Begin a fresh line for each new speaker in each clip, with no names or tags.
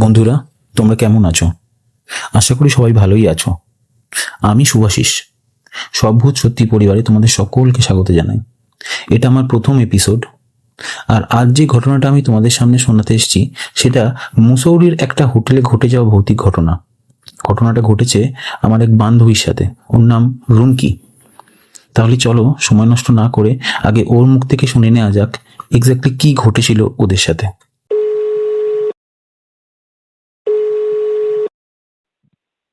বন্ধুরা, তোমরা কেমন আছো? আশা করি সবাই ভালোই আছো। আমি শুভাশিস, সব ভূত সত্যি পরিবারে তোমাদের সকলকে স্বাগত জানাই। এটা আমার প্রথম এপিসোড। আর আজ যে ঘটনাটা আমি তোমাদের সামনে শোনাতে এসেছি সেটা মুসৌরির একটা হোটেলে ঘটে যাওয়া ভৌতিক ঘটনা। ঘটনাটা ঘটেছে আমার এক বান্ধবীর সাথে। ওর নাম রুমকি। তাহলে চলো সময় নষ্ট না করে আগে ওর মুখ থেকে শুনে নেওয়া যাক এক্স্যাক্টলি কি ঘটেছিল ওদের সাথে।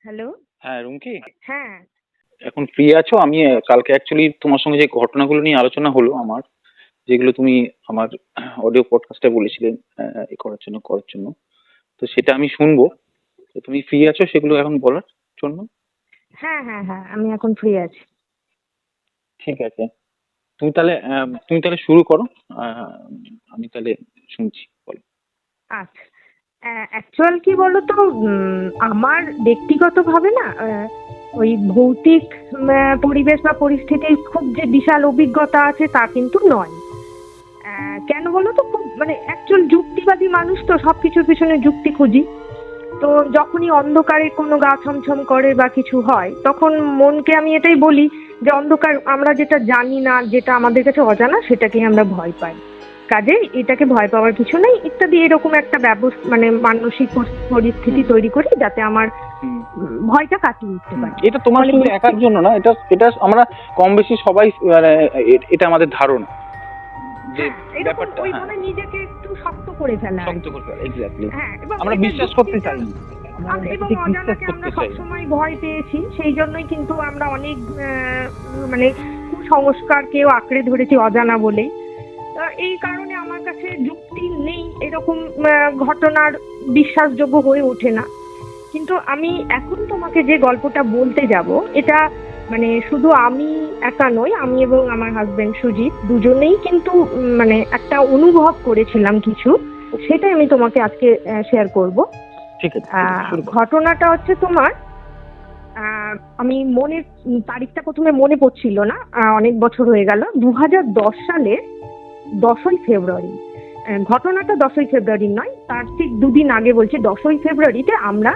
হ্যালো।
হ্যাঁ রুমকি,
হ্যাঁ।
এখন ফ্রি আছো? আমি কালকে অ্যাকচুয়ালি তোমার সঙ্গে যে ঘটনাগুলো নিয়ে আলোচনা হলো আমার, যেগুলো তুমি আমার অডিও পডকাস্টে বলেছিলে করার জন্য, তো সেটা আমি শুনবো। তো তুমি ফ্রি আছো সেগুলো এখন বলার জন্য?
হ্যাঁ, হ্যাঁ, হ্যাঁ, আমি এখন ফ্রি আছি।
ঠিক আছে, তুমি তাহলে শুরু করো। আহ, আমি তাহলে শুনছি, বলো।
আচ্ছা, অ্যাকচুয়াল কি বলতো, আমার ব্যক্তিগতভাবে না ওই ভৌতিক পরিবেশ বা পরিস্থিতির খুব যে বিশাল অভিজ্ঞতা আছে তা কিন্তু নয়। কেন বলো তো, খুব মানে অ্যাকচুয়াল যুক্তিবাদী মানুষ তো, সবকিছুর পিছনে যুক্তি খুঁজি। তো যখনই অন্ধকারে কোনো গা ছমছম করে বা কিছু হয়, তখন মনকে আমি এটাই বলি যে অন্ধকার, আমরা যেটা জানি না, যেটা আমাদের কাছে অজানা, সেটাকে আমরা ভয় পাই। কাজে এটাকে ভয় পাওয়ার কিছু নেই ইত্যাদি, এরকম একটা ব্যবস্থা মানে মানসিক পরিস্থিতি তৈরি করি যাতে আমার ভয়টা কাটিয়ে উঠতে পারি।
এটা তোমার শুধু একার জন্য না, এটা এটা আমরা কম বেশি সবাই, মানে এটা আমাদের ধারণা যে ব্যাপারটা
ওইভাবে নিজেকে একটু শক্ত করে ফেলা,
শক্ত করে ফেলা, এক্স্যাক্টলি।
হ্যাঁ,
আমরা বিশ্বাস করতে চাই না,
এবং অজানাকে আমরা সবসময় ভয় পেয়েছি, সেই জন্যই কিন্তু আমরা অনেক মানে কুসংস্কারকেও আঁকড়ে ধরেছি অজানা বলেই। এই কারণে আমার কাছে যুক্তি নেই, এরকম ঘটনার বিশ্বাসযোগ্য হয়ে ওঠে না। কিন্তু আমি এখন তোমাকে যে গল্পটা বলতে যাব, এটা মানে শুধু আমি একা নই, আমি এবং আমার হাজবেন্ড সুজিত দুজনেই কিন্তু মানে একটা অনুভব করেছিলাম কিছু, সেটাই আমি তোমাকে আজকে শেয়ার করব।
ঠিক আছে।
ঘটনাটা হচ্ছে তোমার, আমি মনের তারিখটা প্রথমে মনে পড়ছিল না, অনেক বছর হয়ে গেল, 2010 সালে 10ই ফেব্রুয়ারি। ঘটনাটা 10ই ফেব্রুয়ারি নয়, তার ঠিক দুদিন আগে বলছি। 10ই ফেব্রুয়ারিতে আমরা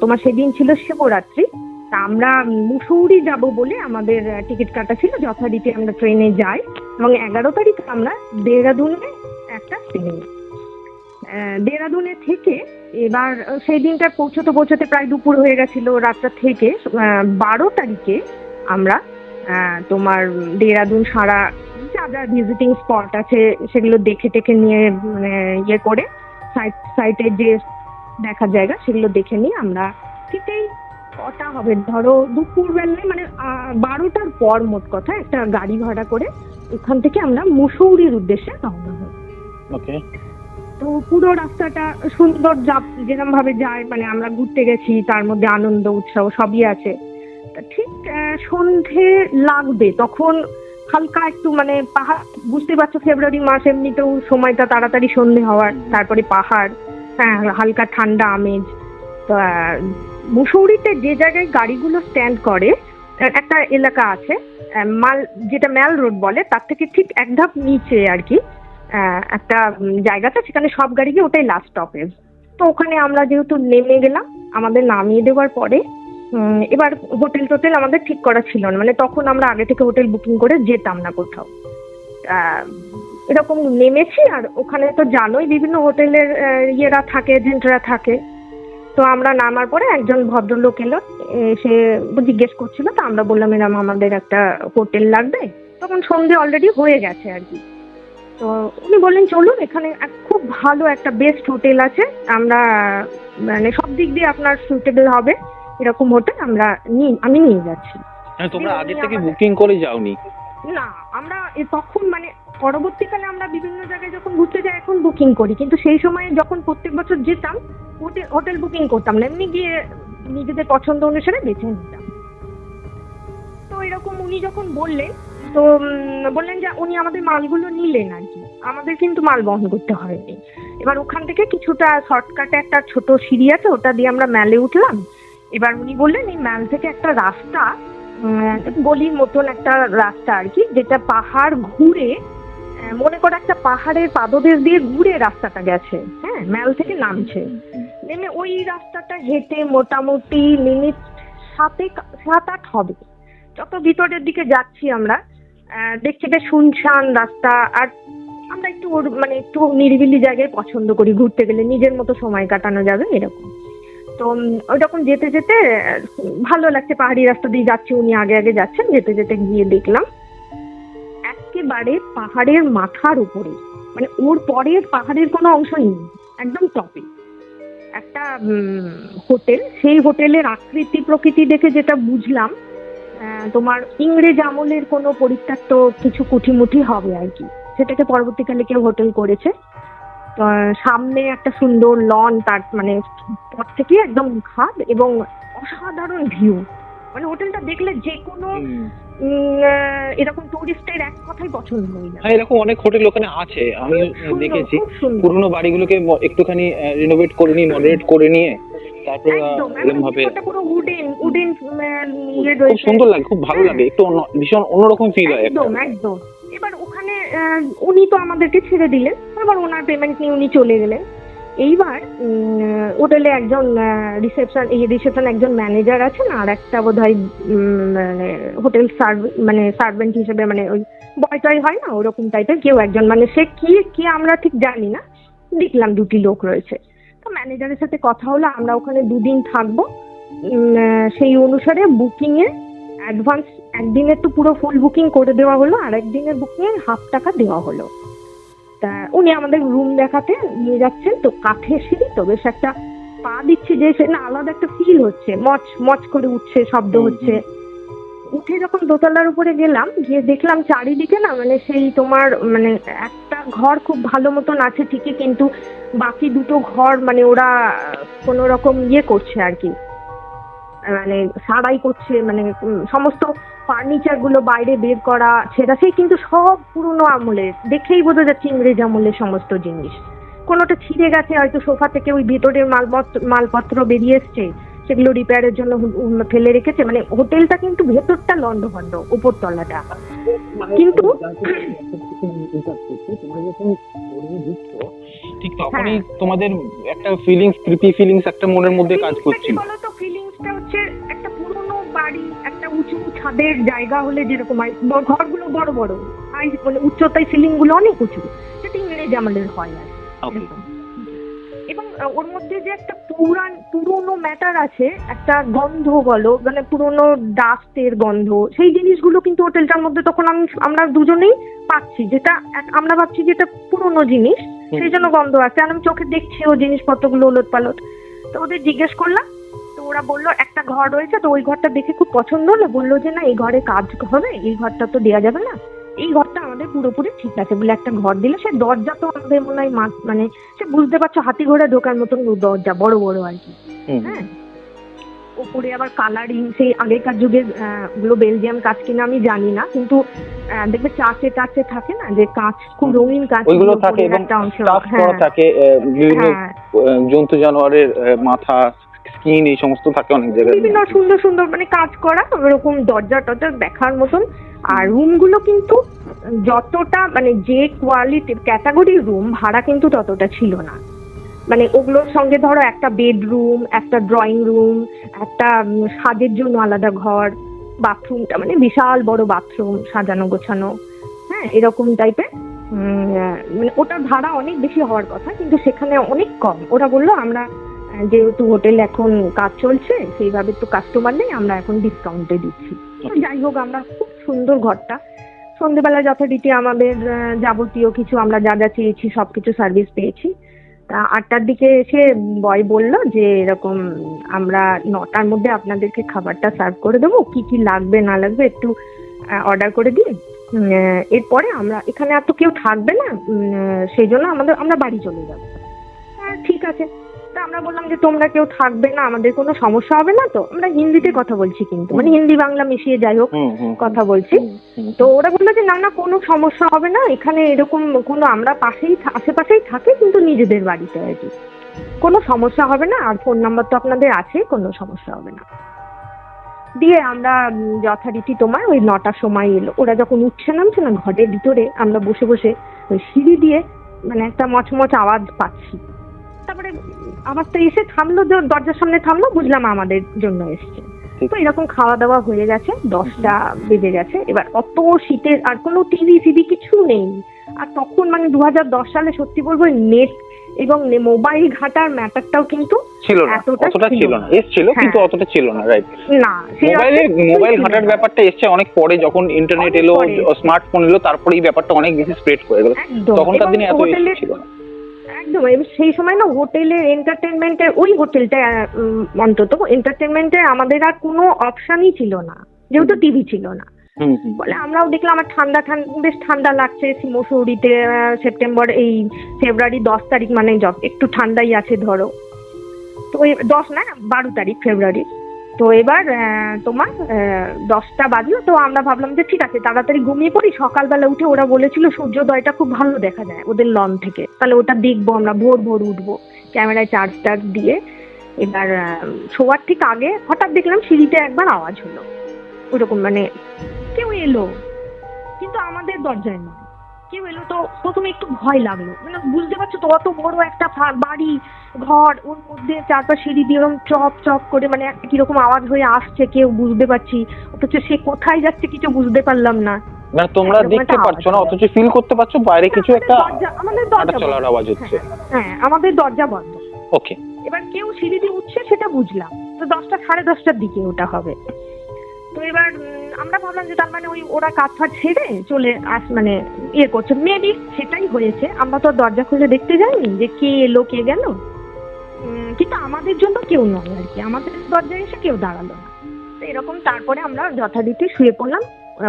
তোমার সেদিন ছিল শিবরাত্রি, তা আমরা মুসৌরি যাব বলে আমাদের টিকিট কাটা ছিল। যথারীতি আমরা ট্রেনে যাই এবং 11 তারিখ আমরা দেহরাদুনে একটা ট্রেনে, দেহরাদুনে থেকে এবার সেই দিনটা পৌঁছতে প্রায় দুপুর হয়ে গেছিল রাতটা থেকে। 12 তারিখে আমরা তোমার দেহরাদুন সারা যা যা ভিজিটিং স্পট আছে সেগুলো দেখে টেকে নিয়ে, মানে ইয়ে করে সাইটে যে দেখার জায়গা সেগুলো দেখে নিয়ে আমরা ঠিক এই কটা হবে ধরো দুপুর বেলায়, মানে 12টার পর মোট কথা একটা গাড়ি ভাড়া করে ওখান থেকে আমরা মুসৌরির উদ্দেশ্যে রওনা হই।
ওকে।
তো পুরো রাস্তাটা সুন্দর, যেরকম ভাবে যায়, মানে আমরা ঘুরতে গেছি, তার মধ্যে আনন্দ উৎসব সবই আছে। ঠিক সন্ধে লাগবে তখন হালকা একটু, মানে পাহাড়, বুঝতে পারছো ফেব্রুয়ারি মাস এমনিতেও সময়টা তাড়াতাড়ি সন্ধে হওয়ার, তারপরে পাহাড়, হ্যাঁ হালকা ঠান্ডা আমেজ। তো মুসৌরিতে যে জায়গায় গাড়িগুলো স্ট্যান্ড করে একটা এলাকা আছে, যেটা ম্যাল রোড বলে, তার থেকে ঠিক এক ধাপ নিচে আর কি একটা জায়গাটা, সেখানে সব গাড়ি গিয়ে ওটাই লাস্ট স্টপেজ। তো ওখানে আমরা যেহেতু নেমে গেলাম, আমাদের নামিয়ে দেওয়ার পরে এবার হোটেল আমাদের ঠিক করা ছিল না, মানে তখন আমরা আগে থেকে হোটেল বুকিং করে যেতাম না কোথাও। এরকম নেমেছি, আর ওখানে তো জানোই বিভিন্ন হোটেলের ইয়েরা থাকে, এজেন্টরা থাকে। তো আমরা নামার পরে একজন ভদ্রলোক এলো, সে জিজ্ঞেস করছিল, তো আমরা বললাম এরকম আমাদের একটা হোটেল লাগবে। তখন সন্ধে অলরেডি হয়ে গেছে আর কি। তো উনি বললেন চলুন, এখানে খুব ভালো একটা বেস্ট হোটেল আছে, আমরা মানে সব দিক দিয়ে আপনার সুইটেবল হবে এরকম হোটেল আমি নিয়ে যাচ্ছি।
তোমরা আগে থেকে বুকিং করে যাওনি?
না, আমরা তখন মানে পরবর্তীকালে আমরা বিভিন্ন জায়গায় যখন ঘুরতে যাই এখন বুকিং করি, কিন্তু সেই সময় যখন প্রত্যেক বছর যেতাম হোটেল বুকিং করতাম না, এমনি গিয়ে নিজেদের পছন্দ অনুসারে বেছে নিতাম। তো এরকম উনি যখন বললেন, তো বললেন যে উনি আমাদের মালগুলো নিলেন আর কি, আমাদের কিন্তু মাল বহন করতে হয়নি। এবার ওখান থেকে কিছুটা শর্টকাটে একটা ছোট সিঁড়ি আছে, ওটা দিয়ে আমরা ম্যালে উঠলাম। এবার উনি বললেন এই ম্যাল থেকে একটা রাস্তা, গলির মতন একটা রাস্তা আর কি, যেটা পাহাড় ঘুরে, মনে করো একটা পাহাড়ের পাদদেশ দিয়ে ঘুরে রাস্তাটা গেছে, হ্যাঁ ম্যাল থেকে নামছে। নেমে ওই রাস্তাটা হেঁটে মোটামুটি মিনিট 7-8 হবে। যত ভিতরের দিকে যাচ্ছি আমরা দেখছি বেশ শুনশান রাস্তা। আর আমরা একটু মানে একটু নিরিবিলি জায়গায় পছন্দ করি ঘুরতে গেলে, নিজের মতো সময় কাটানো যাবে এরকম। তো ওই যখন যেতে যেতে ভালো লাগছে, পাহাড়ি রাস্তা দিয়ে যাচ্ছি, উনি আগে আগে যাচ্ছেন। যেতে যেতে গিয়ে দেখলাম একেবারে পাহাড়ের মাথার উপরে, মানে ওর পরের পাহাড়ের কোনো অংশ নেই, একদম টপে একটা হোটেল। সেই হোটেলের আকৃতি প্রকৃতি দেখে যেটা বুঝলাম তোমার ইংরেজ আমলের কোনো পরিত্যক্ত কিছু কুঠিমুঠি হবে আর কি, সেটাকে পরবর্তীকালে কেউ হোটেল করেছে। তো সামনে একটা সুন্দর লন, তার মানে পথ থেকে একদম ঘাট এবং অসাধারণ ভিউ। মানে হোটেলটা দেখলে যে কোনো এরকম টুরিস্টের এক কথাই পছন্দ হয়ে যায়।
হ্যাঁ, এরকম অনেক হোটেল ওখানে আছে, আমি দেখেছি।
খুব সুন্দর।
পুরোনো বাড়িগুলোকে একটুখানি রিনোভেট করে নিয়ে, মডারেট করে নিয়ে তারপর এরকম ভাবে
পুরো উডেন
খুব সুন্দর লাগে, খুব ভালো লাগে, একটু ভীষণ অন্যরকম ফিল হয়।
একদম একদম। এবার ওখানে উনি তো আমাদেরকে ছেড়ে দিলেন, এবার ওনার পেমেন্ট নিয়ে উনি চলে গেলেন। এইবার হোটেলে একজন রিসেপশন একজন ম্যানেজার আছেন, আর একটা বোধহয় মানে হোটেল সার্ভেন্ট হিসেবে, মানে ওই বয় টয় হয় না ওরকম টাইপের কেউ একজন, মানে সে কি আমরা ঠিক জানি না, দেখলাম দুটি লোক রয়েছে। তো ম্যানেজারের সাথে কথা হলো, আমরা ওখানে 2 দিন থাকবো, সেই অনুসারে বুকিং এ অ্যাডভান্স একদিনের তো পুরো ফুল বুকিং করে দেওয়া হলো, আর একদিনের বুকিং এ ½ টাকা দেওয়া হলো। তা উনি আমাদের রুম দেখাতে নিয়ে যাচ্ছেন, তো কাঠের সিঁড়ি, তো বেশ একটা পা দিচ্ছি যে সে না আলাদা একটা ফিল হচ্ছে, মচ করে উঠছে, শব্দ হচ্ছে। উঠে যখন দোতলার উপরে গেলাম, গিয়ে দেখলাম চারিদিকে না, মানে সেই তোমার মানে একটা ঘর খুব ভালো মতন আছে ঠিকই, কিন্তু বাকি দুটো ঘর মানে ওরা কোনো রকম করছে আর কি, মানে সারাই করছে, মানে সমস্ত ফার্নিচার গুলো বাইরে বের করা সেটা, সেই কিন্তু সব পুরনো আমলের, দেখেই বোঝা যাচ্ছে ইংরেজ আমলের সমস্ত জিনিস। কোনোটা ছিঁড়ে গেছে, হয়তো সোফা থেকে ওই ভেতরের মালপত্র বেরিয়ে এসছে, সেগুলো রিপেয়ারের জন্য ফেলে রেখেছে। মানে হোটেলটা কিন্তু ভেতরটা লন্ডভন্ড, উপর তলাটা কিন্তু
ঠিক তখনই তোমাদের একটা ক্রিপি ফিলিংস একটা মনের মধ্যে কাজ করছিল।
বলতো ফিলিংসটা হচ্ছে একটা পুরনো বাড়ি, একটা উঁচু ছাদের জায়গা হলে যেরকম হয়, ঘরগুলো বড় বড়, মানে উচ্চতায় সিলিং গুলো অনেক উঁচু, সেটা ইংরেজ আমলের হয় আর কি। এবং ওর মধ্যে যে একটা পুরনো ম্যাটার আছে, একটা গন্ধ বলো, মানে পুরনো ডাস্টের গন্ধ, সেই জিনিসগুলো কিন্তু হোটেলটার মধ্যে তখন আমরা দুজনেই পাচ্ছি, যেটা আমরা ভাবছি যে এটা পুরনো জিনিস, সেই জন্য গন্ধ আছে। আর আমি চোখে দেখছি ও জিনিসপত্রগুলো ওলট পালট। তো ওদের জিজ্ঞেস করলাম, তো ওরা বললো একটা ঘর রয়েছে, তো ওই ঘরটা দেখে খুব পছন্দ হলো, বললো যে না এই ঘরে কাজ হবে, এই ঘরটা তো দেওয়া যাবে না, এই ঘরটা আমাদের পুরোপুরি ঠিক আছে বলে একটা ঘর দিলে। সে দরজা তো আমাদের মনে হয় মানে সে বুঝতে পারছো হাতি ঘোড়া ঢোকার মতন দরজা, বড় বড় আর কি। হ্যাঁ, ওপরে আবার কালারিং, সেই আগেকার যুগের গুলো বেলজিয়াম কাঁচ কিনা আমি জানি না, কিন্তু দেখবে চার্চে থাকে না যে কাঁচ, খুব রঙিন কাঁচ,
ওইগুলো থাকে এবং স্টাফ করা থাকে, বিভিন্ন জন্তু জানোয়ারের মাথা, স্কিন, এই সমস্ত থাকে অনেক জায়গায়,
বিভিন্ন সুন্দর সুন্দর মানে কাজ করা ওরকম দরজা টরজা দেখার মতন। আর রুমগুলো কিন্তু যতটা মানে যে কোয়ালিটির ক্যাটাগরির রুম ভাড়া কিন্তু ততটা ছিল না। মানে ওগুলোর সঙ্গে ধরো একটা বেডরুম, একটা ড্রয়িং রুম, একটা সাজের জন্য আলাদা ঘর, বাথরুমটা মানে বিশাল বড় বাথরুম, সাজানো গোছানো, হ্যাঁ এরকম টাইপের। মানে ওটার ভাড়া অনেক বেশি হওয়ার কথা, কিন্তু সেখানে অনেক কম। ওরা বললো আমরা যেহেতু হোটেল এখন কাজ চলছে, সেইভাবে তো কাস্টমার নেই, আমরা এখন ডিসকাউন্টে দিচ্ছি। যাই হোক, আমরা খুব সুন্দর ঘরটা, সন্ধ্যেবেলা যথারীতি আমাদের যাবতীয় কিছু আমরা যা যা চেয়েছি সবকিছু সার্ভিস পেয়েছি। তা 8টার দিকে এসে বয় বললো যে এরকম আমরা 9টার মধ্যে আপনাদেরকে খাবারটা সার্ভ করে দেবো, কি কি লাগবে না লাগবে একটু অর্ডার করে দিন, এরপরে আমরা এখানে আর তো কেউ থাকবে না, সেই জন্য আমরা বাড়ি চলে যাবো। ঠিক আছে। তা আমরা বললাম যে তোমরা কেউ থাকবে না, আমাদের কোনো সমস্যা হবে না তো? আমরা হিন্দিতে কথা বলছি, কিন্তু মানে হিন্দি বাংলা মিশিয়ে যাই হোক কথা বলছি। তো ওরা বললো যে না কোনো সমস্যা হবে না, এখানে এরকম কোনো, আমরা আশেপাশেই থাকি কিন্তু নিজেদের বাড়িতে আর কি, কোনো সমস্যা হবে না, আর ফোন নাম্বার তো আপনাদের আছে, কোনো সমস্যা হবে না। দিয়ে আমরা যথারীতি তোমার ওই 9টার সময় এলো। ওরা যখন উঠছে নামছে না ঘরের ভিতরে, আমরা বসে বসে ওই সিঁড়ি দিয়ে মানে একটা মচমচ আওয়াজ পাচ্ছি। তারপরে আওয়াজটা এসে থামলো, দরজার সামনে থামলো, বুঝলাম আমাদের জন্য এসছে।
ঠিক।
তো এরকম খাওয়া দাওয়া হয়ে গেছে, 10টা বেজে গেছে। এবার অত শীতের আর কোনো টিভি ফিভি কিছু নেই। আর তখন মানে 2010 সালে সত্যি বলবো নেট এবং মোবাইল ঘাটার ম্যাটারটাও কিন্তু
ছিল না,
এতটা
অতটা ছিল না, এসছিল
হ্যাঁ।
কিন্তু অতটা ছিল না, রাইট।
না, সেই
মোবাইল ঘাটার ব্যাপারটা এসছে অনেক পরে, যখন ইন্টারনেট
অনেক
এলো,
পরে।
স্মার্টফোন এলো, তারপরে এই ব্যাপারটা অনেক বেশি স্প্রেড করে গেল।
একদম।
তখনকার
এবং
দিনে এত
হোটেলের-
ছিল না।
একদম। এবার সেই সময় না হোটেলের এন্টারটেনমেন্টের, ওই হোটেলটা অন্তত এন্টারটেনমেন্টে আমাদের আর কোনো অপশনই ছিল না, যেহেতু টিভি ছিল না। বলে আমরাও দেখলাম আমার ঠান্ডা বেশ ঠান্ডা লাগছে মসৌরিতে। সেপ্টেম্বর এই ফেব্রুয়ারি 10 তারিখ মানে একটু ঠান্ডাই আছে ধরো। তো 10 না 12 তারিখ ফেব্রুয়ারি। তো এবার তোমার 10টা বাজলো। তো আমরা ভাবলাম যে ঠিক আছে তাড়াতাড়ি ঘুমিয়ে পড়ি, সকালবেলা উঠে ওরা বলেছিল সূর্যোদয়টা খুব ভালো দেখা যায় ওদের লন থেকে, তাহলে ওটা দেখবো আমরা, ভোর ভোর উঠবো ক্যামেরায় চার্জ টার্জ দিয়ে। এবার শোয়ার ঠিক আগে হঠাৎ দেখলাম সিঁড়িতে একবার আওয়াজ হলো, ওরকম মানে কেউ এলো, কিন্তু আমাদের দরজায় নয়, কেউ এলো। তো প্রথমে একটু ভয় লাগলো, মানে বুঝতে পারছো তো অত বড় একটা বাড়ি ঘর, ওর মধ্যে চারপাশ সিঁড়ি দিয়ে এরকম চপ চপ করে মানে একটা কিরকম আওয়াজ হয়ে আসছে, কেউ বুঝতে পারছি, অথচ সে কোথায় যাচ্ছে কিছু বুঝতে পারলাম না।
মানে তোমরা
এরকম
দেখতে
একটা
পাচ্ছ না,
আওয়াজ।
অথচ ফিল করতে পারছো বাইরে কিছু একটা
আমাদের
হাঁটা
দরজা
চলার
বন্ধ।
আওয়াজ হচ্ছে।
হ্যাঁ, আমাদের দরজা বন্ধ।
ওকে।
এবার কেউ সিঁড়ি দিয়ে উঠছে সেটা বুঝলাম, তো 10টা সাড়ে 10টার দিকে ওটা হবে। তো এবার আমরা ভাবলাম যে তার মানে ওই ওরা কাজ ফাজ ছেড়ে চলে মানে ইয়ে করছে, মেবি সেটাই হয়েছে। আমরা তো দরজা খুলে দেখতে যাইনি যে কে এলো কে গেল, কিন্তু আমাদের জন্য কেউ নয় আর কি, আমাদের দরজায় এসে কেউ দাঁড়ালো না। তো এরকম তারপরে আমরা যথারীতি শুয়ে পড়লাম।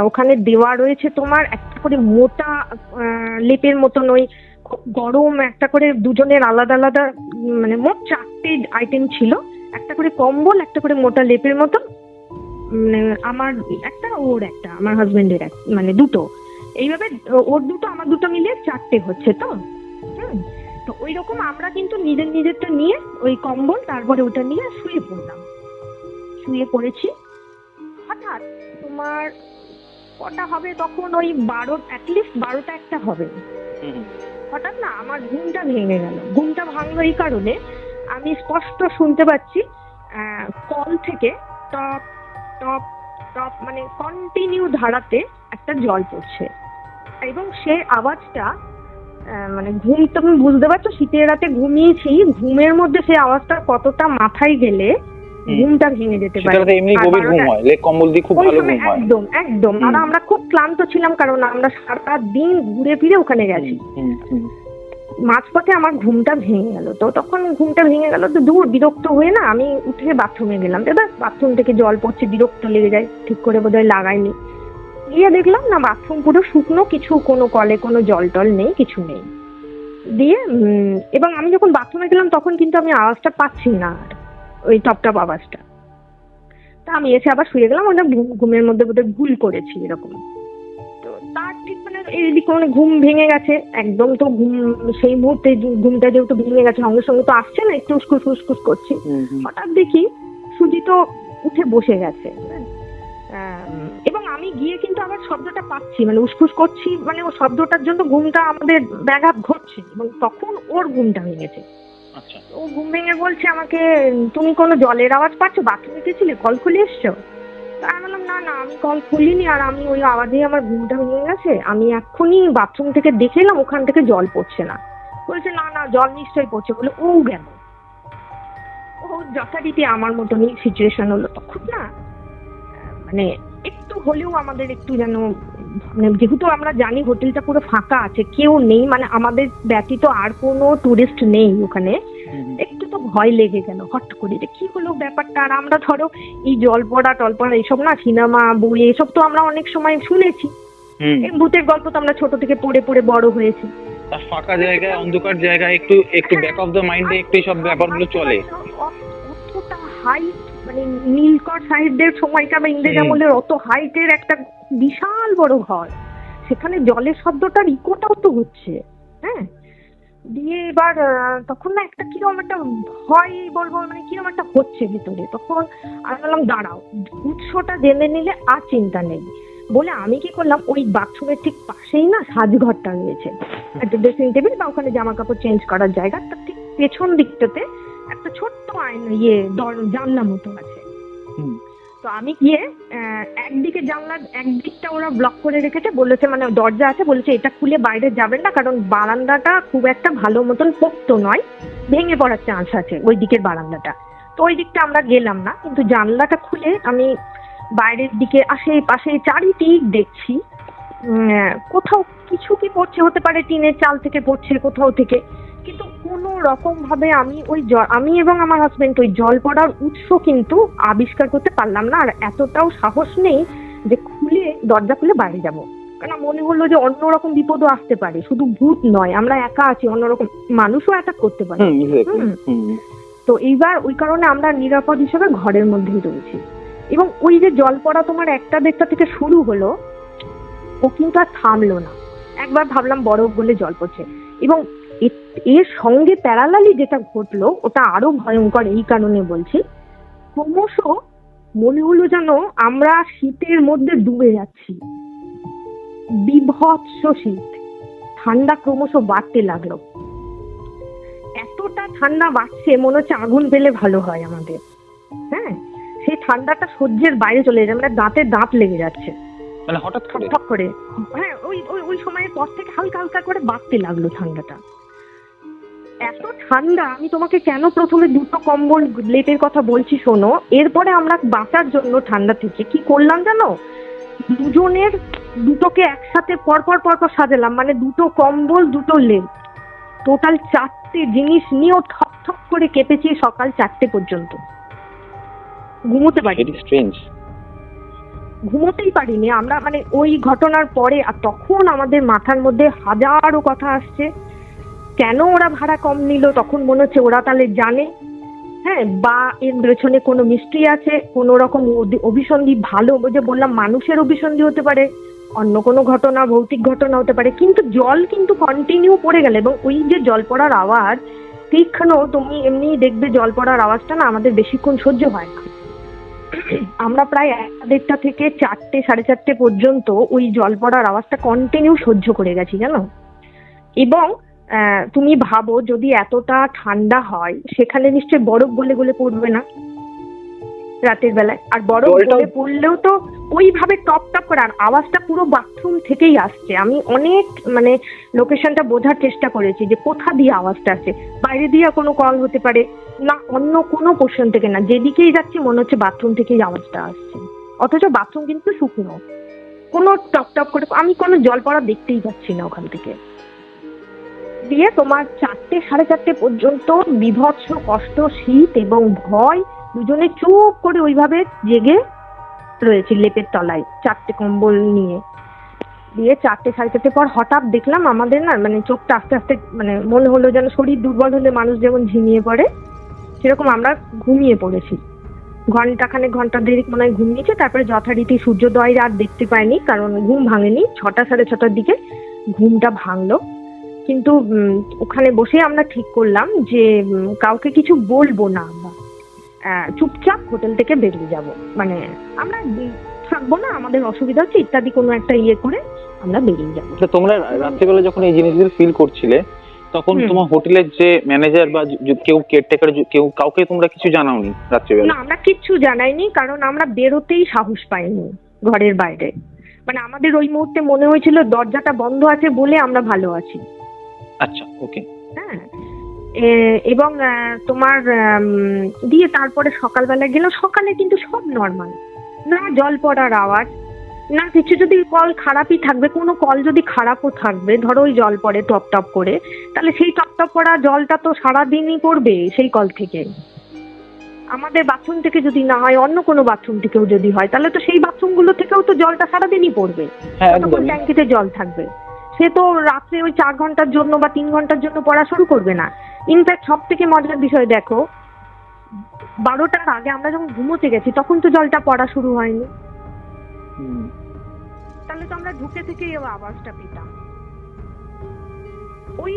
ওখানে দেওয়া রয়েছে তোমার একটা করে মোটা লেপের মতন, ওই খুব গরম একটা করে দুজনের আলাদা আলাদা, মানে মোট 4টে আইটেম ছিল। একটা করে কম্বল, একটা করে মোটা লেপের মতন, মানে আমার একটা ওর একটা, আমার হাজবেন্ডের মানে দুটো, এইভাবে ওর দুটো আমার দুটো মিলিয়ে 4টে হচ্ছে। তো তো ওই রকম আমরা কিন্তু নিজেরটা নিয়ে ওই কম্বল, তারপরে ওটা নিয়ে শুয়ে পড়েছি। হঠাৎ তোমার কটা হবে তখন, ওই 12, অ্যাটলিস্ট 12টা একটা হবে। হঠাৎ না আমার ঘুমটা ভেঙে গেল। ঘুমটা ভাঙলো এই কারণে, আমি স্পষ্ট শুনতে পাচ্ছি কল থেকে টপ টপ টপ মানে কন্টিনিউ ধারাতে একটা জল পড়ছে, এবং সেই আওয়াজটা মানে ঘুম, তুমি বুঝতে পারছো শীতের রাতে ঘুমিয়েছি, ঘুমের মধ্যে সেই আওয়াজটা কতটা মাথায় গেলে ঘুমটা ভেঙে যেতে পারে।
এমনি গভীর ঘুম হয়, লেক কম্বল দিয়ে খুব ভালো ঘুম হয়।
একদম একদম। আর আমরা খুব ক্লান্ত ছিলাম, কারণ আমরা সারা দিন ঘুরে ফিরে ওখানে গেছি। মাঝপথে আমার ঘুমটা ভেঙে গেল। তো তখন ঘুমটা ভেঙে গেল, তো দূর বিরক্ত হয়ে না আমি উঠে বাথরুমে গেলাম। এবার বাথরুম থেকে জল পড়ছে, বিরক্ত লেগে যায়, ঠিক করে বোধহয় লাগাইনি। গিয়ে দেখলাম না বাথরুম পুরো শুকনো, কিছু কোনো কলে কোনো জল টল নেই, কিছু নেই। দিয়ে এবং আমি যখন বাথরুমে গেলাম তখন কিন্তু আমি আওয়াজটা পাচ্ছি না, আর ওই টপ টপ আওয়াজটা। তা আমি এসে আবার শুয়ে গেলাম, ওটা ঘুমের মধ্যে বোধহয় ভুল করেছি এরকম। তো তার ঠিক মানে এইদিকে মানে ঘুম ভেঙে গেছে একদম। তো ঘুম সেই মুহূর্তে ঘুমটা যেহেতু ভেঙে গেছে, সঙ্গে সঙ্গে তো আসছে না, একটু উস্কুস উস্কুস করছি। হঠাৎ দেখি সুজি তো উঠে বসে গেছে, এবং আমি গিয়ে কিন্তু আবার শব্দটা পাচ্ছি, মানে উস্কুস করছি, মানে ও শব্দটার জন্য ঘুমটা আমাদের ব্যাঘাত ঘটছে, এবং তখন ওর ঘুমটা ভেঙেছে। ও ঘুম ভেঙে বলছে আমাকে, তুমি কোনো জলের আওয়াজ পাচ্ছ, বাথরুমে গেছিলে, কল খুলে এসছো? তা আমি বললাম না না, আমি কল খুলিনি, আর আমি ওই আওয়াজেই আমার ঘুমটা ভেঙে গেছে, আমি এক্ষুনি বাথরুম থেকে দেখে এলাম, ওখান থেকে জল পড়ছে না। বলছে না না, জল নিশ্চয়ই পড়ছে। বলে ও গেল। ও যথারীতি আমার মতনই সিচুয়েশন হলো তখন না, মানে একটু হলেও আমাদের একটু যেন, মানে যেহেতু আমরা জানি হোটেলটা পুরো ফাঁকা আছে, কেউ নেই, মানে আমাদের ব্যতীত আর কোনো টুরিস্ট নেই ওখানে, একটু তো ভয় লেগে গেল হট করে, কি হলো ব্যাপারটা। আর আমরা ধরো এই জল পড়া টলপড়া এইসব না, সিনেমা বই এসব তো আমরা অনেক সময় শুনেছি, ভূতের গল্প তো আমরা ছোট থেকে পড়ে পড়ে বড় হয়েছি।
ফাঁকা জায়গায়, অন্ধকার জায়গায় একটু ব্যাক অফ দ্য মাইন্ডে একটু সব ব্যাপারগুলো চলে।
অতটা হাইট, মানে নীলকর সাহেবদের সময়কার বা ইংরেজ আমলের অত হাইটের একটা বিশাল বড় ঘর, সেখানে জলের শব্দটার ইকোটাও তো হচ্ছে। হ্যাঁ, দিয়ে এবার তখন না একটা কিরকম একটা ভয় বলবো, মানে কিরকম একটা হচ্ছে ভিতরে। তখন আমি বললাম দাঁড়াও, উৎসটা জেনে নিলে আর চিন্তা নেই। বলে আমি কি করলাম, ওই বাথরুমের ঠিক পাশেই না সাজঘরটা রয়েছে, একটা ড্রেসিং টেবিল বা ওখানে জামা কাপড় চেঞ্জ করার জায়গা, তার ঠিক পেছন দিকটাতে একটা ছোট্ট জানলা মতো আছে। তো আমি গিয়ে একদিকে জানলার একদিকটা ওরা ব্লক করে রেখেছে, বলেছে মানে দরজা আছে, বলেছে এটা খুলে বাইরে যাবেন না, কারণ বারান্দাটা খুব একটা ভালো মতন পোক্ত নয়, ভেঙে পড়ার চান্স আছে ওই দিকের বারান্দাটা। তো ওই দিকটা আমরা গেলাম না, কিন্তু জানলাটা খুলে আমি বাইরের দিকে আশেপাশে চারিদিক দেখছি। কোথাও কিছু কি পড়ছে, হতে পারে টিনের চাল থেকে পড়ছে কোথাও থেকে, কিন্তু কোনো রকম ভাবে আমি এবং আমার হাজবেন্ড ওই জল পড়ার উৎস কিন্তু আবিষ্কার করতে পারলাম না। আর এতটাও সাহস নেই যে দরজা খুলে বাইরে যাব, কারণ মনে হলো যে অন্যরকম বিপদও আসতে পারে, শুধু ভূত নয়, আমরা একা আছি, অন্যরকম মানুষও অ্যাটাক করতে পারে। তো এইবার ওই কারণে আমরা নিরাপদ হিসেবে ঘরের মধ্যেই রয়েছি। এবং ওই যে জল পড়া তোমার 1টা-1:30 থেকে শুরু হলো, ও কিন্তু আর থামলো না। একবার ভাবলাম বরফ গলে জল পড়ছে, এবং এর সঙ্গে প্যারালালি যেটা ঘটলো ওটা আরো ভয়ঙ্কর। এই কারণে বলছি, ক্রমশ মনে হলো যেন আমরা শীতের মধ্যে ডুবে যাচ্ছি, বিভৎস শীত, ঠান্ডা ক্রমশ বাড়তে লাগলো। এতটা ঠান্ডা বাড়ছে মনে হচ্ছে আগুন পেলে ভালো হয় আমাদের। হ্যাঁ, সেই ঠান্ডাটা সহ্যের বাইরে চলে যাচ্ছে, মানে দাঁতে দাঁত লেগে যাচ্ছে,
মানে হঠাৎ
করে। হ্যাঁ, ওই সময়ের পর থেকে হালকা হালকা করে বাড়তে লাগলো ঠান্ডাটা। এত ঠান্ডা, আমি তোমাকে কেন প্রথমে 2টো কম্বল লেপের কথা বলছি শোনো। এরপরে আমরা বাঁচার জন্য ঠান্ডা থেকে কি করলাম জানো, দুজনের দুটোকে একসাথে পরপর সাজালাম, মানে 2টো কম্বল 2টো লেপ, টোটাল 4টে জিনিস নিয়েও ঠক ঠক করে কেঁপেছি সকাল 4টে পর্যন্ত। ঘুমোতে পারিনি, ঘুমোতেই পারিনি আমরা, মানে ওই ঘটনার পরে। আর তখন আমাদের মাথার মধ্যে হাজারো কথা আসছে, কেন ওরা ভাড়া কম নিল, তখন মনে হচ্ছে ওরা তাহলে জানে, হ্যাঁ, বা এর পেছনে কোনো মিস্ট্রি আছে, কোনো রকম অভিসন্ধি, ভালো যে বললাম মানুষের অভিসন্ধি হতে পারে, অন্য কোনো ঘটনা, ভৌতিক ঘটনা হতে পারে। কিন্তু জল কিন্তু কন্টিনিউ পড়ে গেল, এবং ওই যে জল পড়ার আওয়াজ তীক্ষ্ণ, তুমি এমনি দেখবে জল পড়ার আওয়াজটা না আমাদের বেশিক্ষণ সহ্য হয় না। আমরা প্রায় 1:30 থেকে 4টে 4:30 পর্যন্ত ওই জল পড়ার আওয়াজটা কন্টিনিউ সহ্য করে গেছি জানো। এবং তুমি ভাবো যদি এতটা ঠান্ডা হয়, সেখানে নিশ্চয়ই বরফ গলে গলে পড়বে না রাতের বেলায়, আর বরফ গলে পড়লেও তো ওইভাবে টপ টপ করে, আর আওয়াজটা পুরো বাথরুম থেকেই আসছে। আমি অনেক মানে লোকেশনটা বোঝার চেষ্টা করেছি যে কোথা দিয়ে আওয়াজটা আসছে, বাইরে দিয়ে কোনো কল হতে পারে না, অন্য কোনো পোর্শন থেকে না, যেদিকেই যাচ্ছি মনে হচ্ছে বাথরুম থেকেই আওয়াজটা আসছে, অথচ বাথরুম কিন্তু শুকনো, কোনো টপ টপ করে, আমি কোনো জল পড়া দেখতেই পাচ্ছি না ওখান থেকে। দিয়ে তোমার 4টে 4:30 পর্যন্ত বিভৎস কষ্ট, শীত এবং ভয়, দুজনে চুপ করে ওইভাবে জেগে রয়েছি লেপের তলায় 4টে কম্বল নিয়ে। দিয়ে 4টে 4:30 পর হঠাৎ দেখলাম আমাদের না, মানে চোখটা আস্তে আস্তে, মানে মনে হলো যেন শরীর দুর্বল হলে মানুষ যেমন ঝিমিয়ে পড়ে, সেরকম আমরা ঘুমিয়ে পড়েছি। ঘন্টা দেড়েক মনে হয় ঘুমিয়েছে। তারপরে যথারীতি সূর্যোদয় আর দেখতে পাইনি, কারণ ঘুম ভাঙেনি। 6টা 6:30 দিকে ঘুমটা ভাঙলো। কিন্তু ওখানে বসে আমরা ঠিক করলাম যে কাউকে কিছু বলবো না, আমরা চুপচাপ হোটেল থেকে বেরিয়ে যাব, মানে আমরা থাকবো না, আমাদের অসুবিধা হচ্ছে ইত্যাদি কোনো একটা ইয়ে করে আমরা বেরিয়ে যাবো।
তোমরা রাত্রিবেলা যখন এই জিনিসগুলো ফিল করছিলে, তখন তোমার হোটেলের যে ম্যানেজার বা কেউ কেয়ারটেকার, কাউকে তোমরা কিছু জানাওনি রাত্রিবেলা?
না, আমরা কিচ্ছু জানাইনি, কারণ আমরা বেরোতেই সাহস পাইনি ঘরের বাইরে। মানে আমাদের ওই মুহূর্তে মনে হয়েছিল দরজাটা বন্ধ আছে বলে আমরা ভালো আছি।
আচ্ছা, ওকে।
হ্যাঁ, এবং তোমার দিয়ে তারপরে সকালবেলা গেলাম। সকালে কিন্তু সব নর্মাল, না জল পড়ার আওয়াজ, না কিছু। যদি কল খারাপই থাকবে, কোনো কল যদি খারাপও থাকবে, ধরো ওই জল পড়ে টপ টপ করে, তাহলে সেই টপ টপ করা জলটা তো সারাদিনই পড়বে সেই কল থেকে। আমাদের বাথরুম থেকে যদি না হয়, অন্য কোনো বাথরুম থেকেও যদি হয়, তাহলে তো সেই বাথরুমগুলো থেকেও তো জলটা সারাদিনই পড়বে, তখন ট্যাঙ্কিতে জল থাকবে। সে তো রাত্রে ওই 4 ঘন্টার জন্য বা 3 ঘন্টার জন্য পড়া শুরু করবে না। ইনফ্যাক্ট সব থেকে মজার বিষয় দেখো, 12টার আগে আমরা যখন ঘুমোতে গেছি তখন তো জলটা পড়া শুরু হয়নি, তাহলে তো আমরা ঢুকে থেকেই আওয়াজটা পেতাম। ওই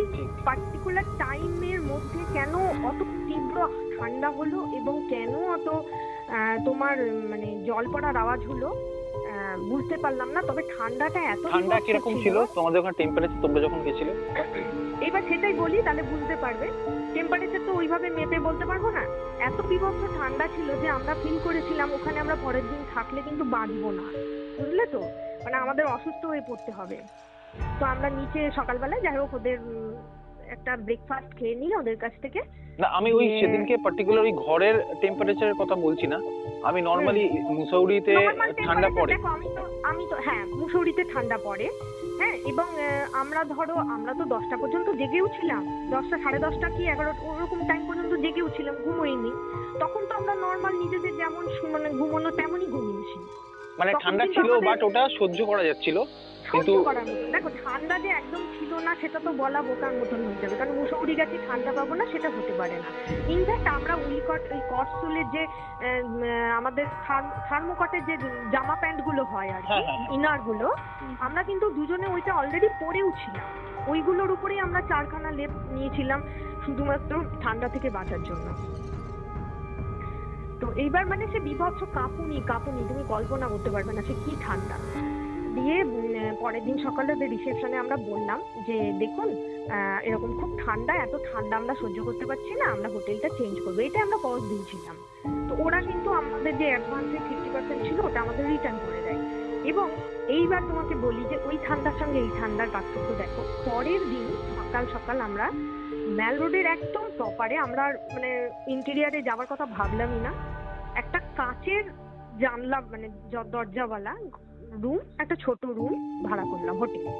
পার্টিকুলার টাইমের মধ্যে কেন অত তীব্র ঠান্ডা হলো এবং কেন অত তোমার মানে জল পড়ার আওয়াজ হলো, বুঝতে পারলাম না, তবে ঠান্ডাটা এত
ঠান্ডা
বিভৎস
কিরকম ছিল তোমাদের ওখানে টেম্পারেচার তোমরা যখন গেছিলে?
এবার সেটাই বলি, তাহলে বুঝতে পারবে। টেম্পারেচার তো ওইভাবে মেপে বলতে পারবো না, এত বিভৎস ঠান্ডা ছিল যে আমরা ফিল করেছিলাম ওখানে আমরা পরের দিন থাকলে কিন্তু বাঁচবো না, বুঝলে তো, মানে আমাদের অসুস্থ হয়ে পড়তে হবে। তো আমরা নিচে সকালবেলায় যাই হোক ওদের একটা ব্রেকফাস্ট খেয়ে নিলে ওদের কাছ থেকে।
না আমি ওই সেদিনকে পার্টিকুলার ওই ঘরের টেম্পারেচারের কথা বলছি না, আমি নর্মালি মুসৌরিতে
Normal
ঠান্ডা
temperature
পড়ে।
দেখো, আমি তো হ্যাঁ মুসৌরিতে ঠান্ডা পড়ে, হ্যাঁ, এবং আমরা ধরো আমরা তো 10টা পর্যন্ত জেগেও ছিলাম, 10টা 10:30 কি 11 ওরকম টাইম পর্যন্ত জেগেও ছিলাম, ঘুমোইনি। তখন তো আমরা নর্মাল নিজেদের যেমন মানে ঘুমোনো তেমনই ঘুমিয়েছি।
মানে
তখন
ঠান্ডা
কিন্তু
ছিল
আমাদের
বাট ওটা সহ্য করা যাচ্ছিল কিন্তু।
সহ্য করার মতো, দেখো ঠান্ডা যে একদম ছিল না সেটা তো বলা বোকার মতন হয়ে যাবে, কারণ মুসৌরি গেছে ঠান্ডা পাবো না সেটা হতে পারে না। ইনফ্যাক্ট আমরা উইকট ওই কটসুলের যে আমাদের থার্মোকটের যে জামা প্যান্ট গুলো হয় আর কি,
হ্যাঁ, হ্যাঁ, হ্যাঁ।
ইনার গুলো, আমরা কিন্তু দুজনে ওইটা অলরেডি পরেও ছিলাম, ওইগুলোর উপরেই আমরা 4খানা লেপ নিয়েছিলাম শুধুমাত্র ঠান্ডা থেকে বাঁচার জন্য। তো এইবার মানে সে বিভৎস কাঁপুনি তুমি কল্পনা করতে পারবে না সে কি ঠান্ডা। দিয়ে পরের দিন সকালে ওদের রিসেপশনে আমরা বললাম যে দেখুন এরকম খুব ঠান্ডা, এত ঠান্ডা আমরা সহ্য করতে পারছি না, আমরা হোটেলটা চেঞ্জ করবো, এটা আমরা কজ দিয়েছিলাম। তো ওরা কিন্তু আমাদের যে অ্যাডভান্সে 50% ছিল ওটা আমাদের রিটার্ন করে দেয়। এবং এইবার তোমাকে বলি যে ওই ঠান্ডার সঙ্গে এই ঠান্ডার পার্থক্য দেখো। পরের দিন সকাল সকাল আমরা ম্যাল রোডের একদম প্রপারে, আমরা মানে ইন্টেরিয়ারে যাওয়ার কথা ভাবলামই না, একটা কাঁচের জানলা মানে দরজাওয়ালা রুম, একটা ছোট রুম ভাড়া করলাম হোটেলে।